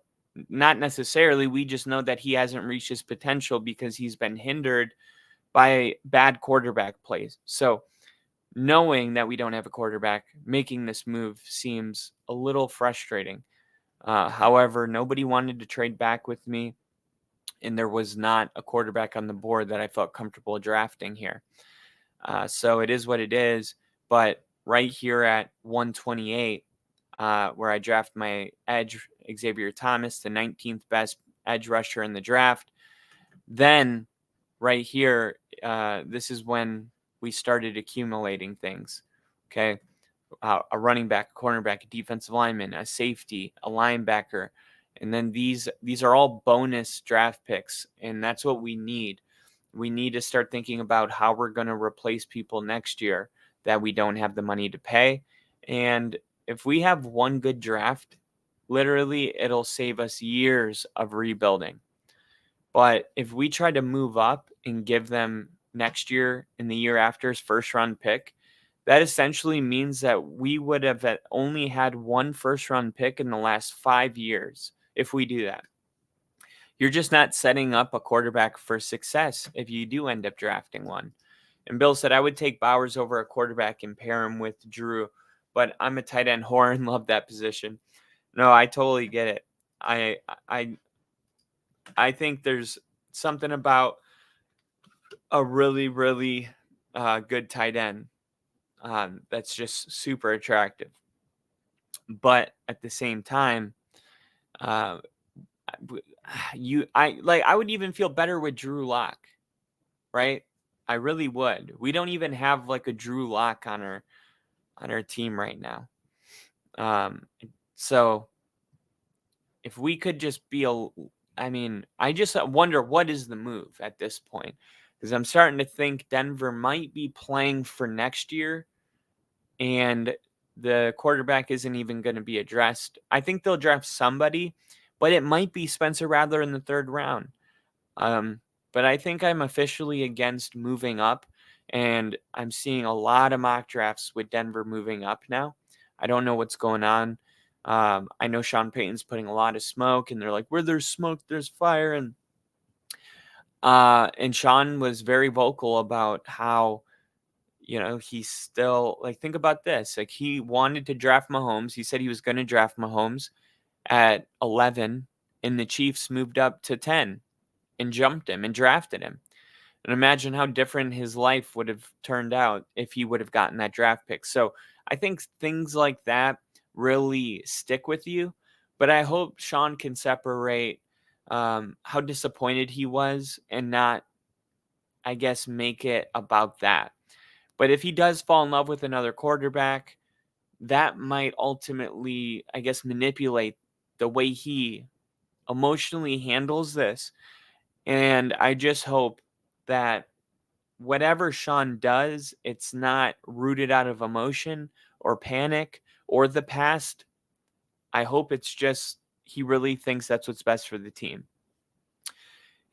C: not necessarily. We just know that he hasn't reached his potential because he's been hindered by bad quarterback plays. So knowing that we don't have a quarterback, making this move seems a little frustrating. However, nobody wanted to trade back with me, and there was not a quarterback on the board that I felt comfortable drafting here. So it is what it is. But right here at 128, where I draft my edge, Xavier Thomas, the 19th best edge rusher in the draft, then right here, this is when we started accumulating things. Okay. A running back, a cornerback, a defensive lineman, a safety, a linebacker. And then these are all bonus draft picks. And that's what we need. We need to start thinking about how we're going to replace people next year that we don't have the money to pay. And if we have one good draft, literally it'll save us years of rebuilding. But if we try to move up and give them next year and the year after's first round pick, that essentially means that we would have only had one first round pick in the last 5 years if we do that. You're just not setting up a quarterback for success if you do end up drafting one. And Bill said, I would take Bowers over a quarterback and pair him with Drew, but I'm a tight end whore and love that position. No, I totally get it. I think there's something about a really, really good tight end that's just super attractive. But at the same time, I would even feel better with Drew Lock, right? I really would. We don't even have like a Drew Lock on our team right now. So if we could just be I just wonder what is the move at this point, because I'm starting to think Denver might be playing for next year and the quarterback isn't even going to be addressed. I think they'll draft somebody, but it might be Spencer Rattler in the 3rd round. But I think I'm officially against moving up, and I'm seeing a lot of mock drafts with Denver moving up now. I don't know what's going on. I know Sean Payton's putting a lot of smoke, and they're like, where there's smoke, there's fire. And Sean was very vocal about how, he's still like, think about this. Like, he wanted to draft Mahomes. He said he was going to draft Mahomes at 11, and the Chiefs moved up to 10 and jumped him and drafted him. And imagine how different his life would have turned out if he would have gotten that draft pick. So I think things like that really stick with you. But I hope Sean can separate how disappointed he was and not, I guess, make it about that. But if he does fall in love with another quarterback, that might ultimately, I guess, manipulate the way he emotionally handles this. And I just hope that whatever Sean does, it's not rooted out of emotion or panic or the past. I hope it's just he really thinks that's what's best for the team.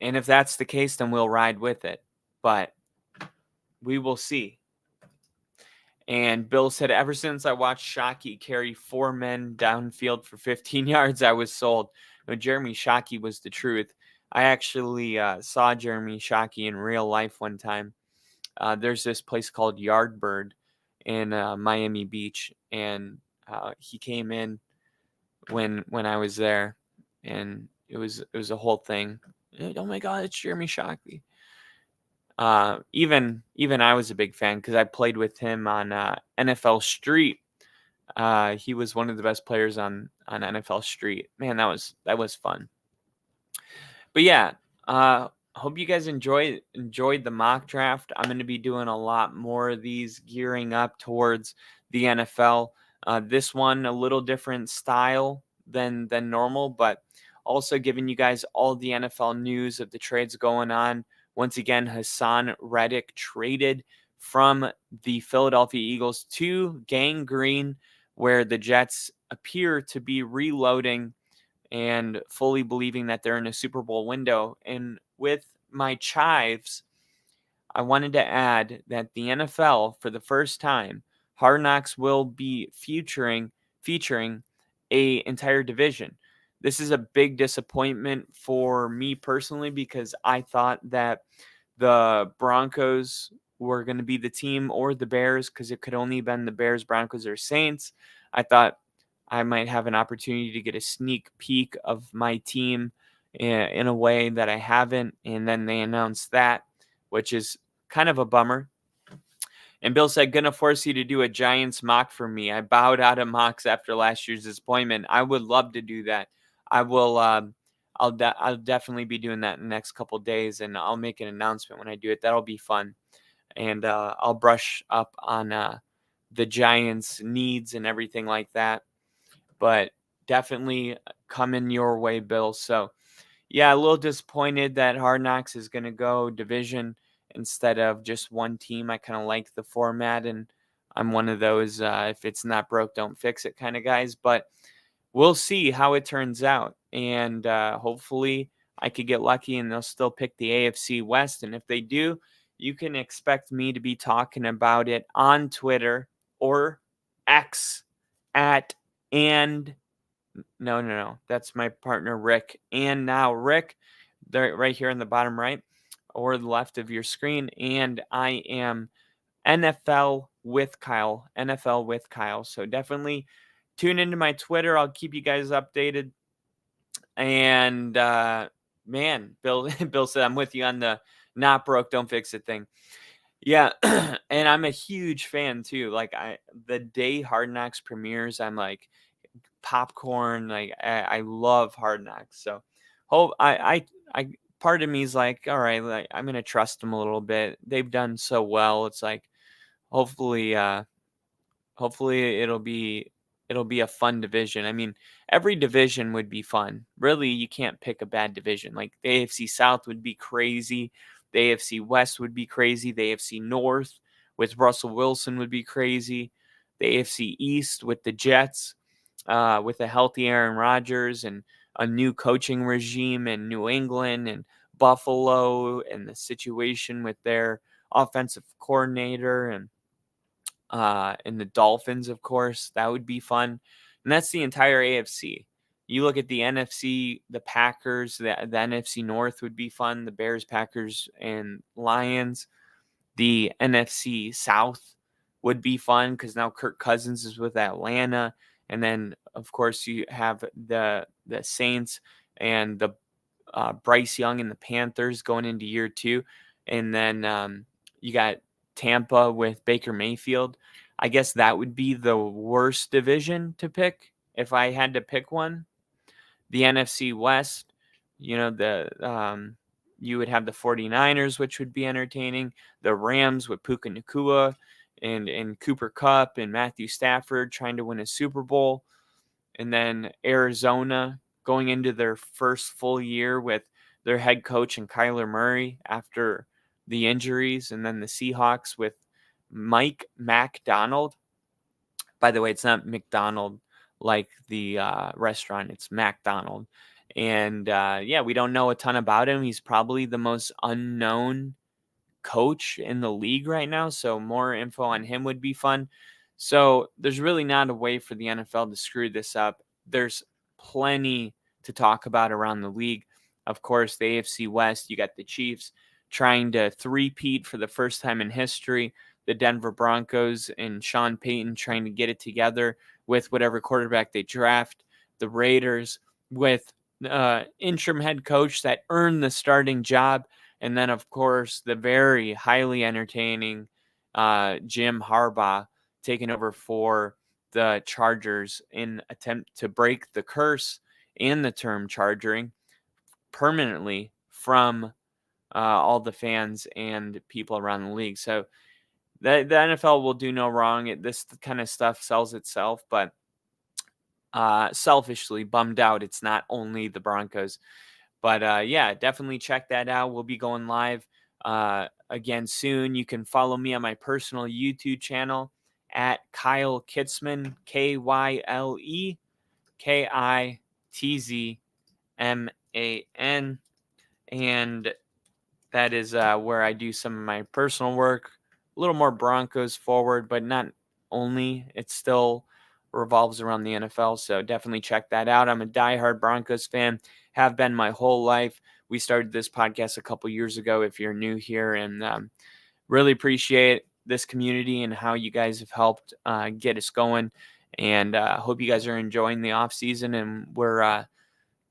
C: And if that's the case, then we'll ride with it. But we will see. And Bill said, ever since I watched Shockey carry 4 men downfield for 15 yards, I was sold. No, Jeremy Shockey was the truth. I actually saw Jeremy Shockey in real life one time. There's this place called Yardbird in Miami Beach, and he came in when I was there, and it was a whole thing. Oh my God, it's Jeremy Shockey. Even I was a big fan because I played with him on NFL Street. He was one of the best players on NFL Street. Man, that was fun. But yeah, hope you guys enjoyed the mock draft. I'm going to be doing a lot more of these, gearing up towards the NFL. This one a little different style than normal, but also giving you guys all the NFL news of the trades going on. Once again, Hassan Reddick traded from the Philadelphia Eagles to Gang Green, where the Jets appear to be reloading and fully believing that they're in a Super Bowl window. And with my chives, I wanted to add that the NFL, for the first time, Hard Knocks will be featuring a entire division. This is a big disappointment for me personally because I thought that the Broncos were going to be the team, or the Bears, because it could only have been the Bears, Broncos, or Saints. I thought I might have an opportunity to get a sneak peek of my team in a way that I haven't. And then they announced that, which is kind of a bummer. And Bill said, gonna force you to do a Giants mock for me. I bowed out of mocks after last year's disappointment. I would love to do that. I will. I'll definitely be doing that in the next couple of days, and I'll make an announcement when I do it. That'll be fun, and I'll brush up on the Giants' needs and everything like that. But definitely coming your way, Bill. So yeah, a little disappointed that Hard Knocks is going to go division instead of just one team. I kind of like the format, and I'm one of those if it's not broke, don't fix it kind of guys. But we'll see how it turns out, and hopefully I could get lucky and they'll still pick the AFC West. And if they do, you can expect me to be talking about it on Twitter or X at and no, that's my partner Rick. And now Rick, they're right here in the bottom right or the left of your screen. And I am NFL with Kyle. So definitely tune into my Twitter. I'll keep you guys updated. And man, Bill said I'm with you on the not broke, don't fix it thing. Yeah, and I'm a huge fan too. Like the day Hard Knocks premieres, I'm like popcorn. Like I love Hard Knocks. So hope I part of me is like, all right, like I'm gonna trust them a little bit. They've done so well. It's like hopefully it'll be a fun division. I mean, every division would be fun. Really, you can't pick a bad division. Like the AFC South would be crazy. The AFC West would be crazy. The AFC North with Russell Wilson would be crazy. The AFC East with the Jets, with a healthy Aaron Rodgers and a new coaching regime in New England and Buffalo and the situation with their offensive coordinator and the Dolphins, of course, that would be fun. And that's the entire AFC. You look at the NFC, the Packers, the NFC North would be fun. The Bears, Packers, and Lions. The NFC South would be fun because now Kirk Cousins is with Atlanta. And then, of course, you have the Saints and the Bryce Young and the Panthers going into year 2. And then you got Tampa with Baker Mayfield. I guess that would be the worst division to pick if I had to pick one. The NFC West, you would have the 49ers, which would be entertaining. The Rams with Puka Nacua and Cooper Kupp and Matthew Stafford trying to win a Super Bowl. And then Arizona going into their first full year with their head coach and Kyler Murray after the injuries. And then the Seahawks with Mike McDonald. By the way, it's not McDonald like the restaurant. It's McDonald. And we don't know a ton about him. He's probably the most unknown coach in the league right now. So more info on him would be fun. So there's really not a way for the NFL to screw this up. There's plenty to talk about around the league. Of course, the AFC West, you got the Chiefs trying to three-peat for the first time in history. The Denver Broncos and Sean Payton trying to get it together with whatever quarterback they draft. The Raiders with interim head coach that earned the starting job. And then, of course, the very highly entertaining Jim Harbaugh taking over for the Chargers in attempt to break the curse and the term chargering permanently from all the fans and people around the league. So the NFL will do no wrong. This kind of stuff sells itself, but selfishly bummed out it's not only the Broncos. But yeah, definitely check that out. We'll be going live again soon. You can follow me on my personal YouTube channel at Kyle Kitzman, KyleKitzman. And that is where I do some of my personal work. A little more Broncos forward, but not only. It still revolves around the NFL. So definitely check that out. I'm a diehard Broncos fan, have been my whole life. We started this podcast a couple years ago if you're new here, and really appreciate this community and how you guys have helped get us going. And hope you guys are enjoying the off season, and we're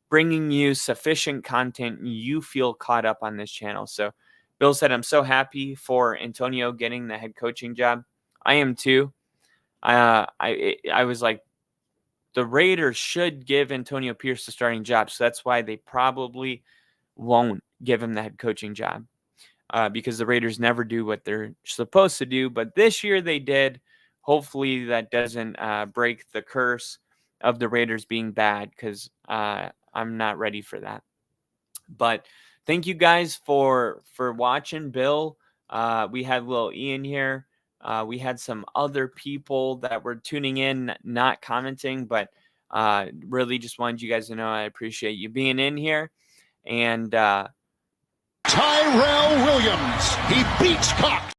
C: bringing you sufficient content you feel caught up on this channel. So Bill said, I'm so happy for Antonio getting the head coaching job. I am too. I was like, the Raiders should give Antonio Pierce the starting job. So that's why they probably won't give him the head coaching job because the Raiders never do what they're supposed to do. But this year they did. Hopefully that doesn't break the curse of the Raiders being bad, because I'm not ready for that. But thank you guys for watching. Bill, we had little Ian here. We had some other people that were tuning in, not commenting, but really just wanted you guys to know I appreciate you being in here. And
D: Tyrell Williams, he beats Cox.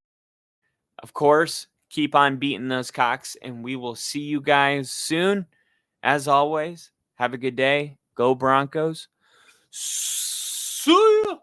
C: Of course, keep on beating those Cocks, and we will see you guys soon. As always, have a good day. Go Broncos. See ya.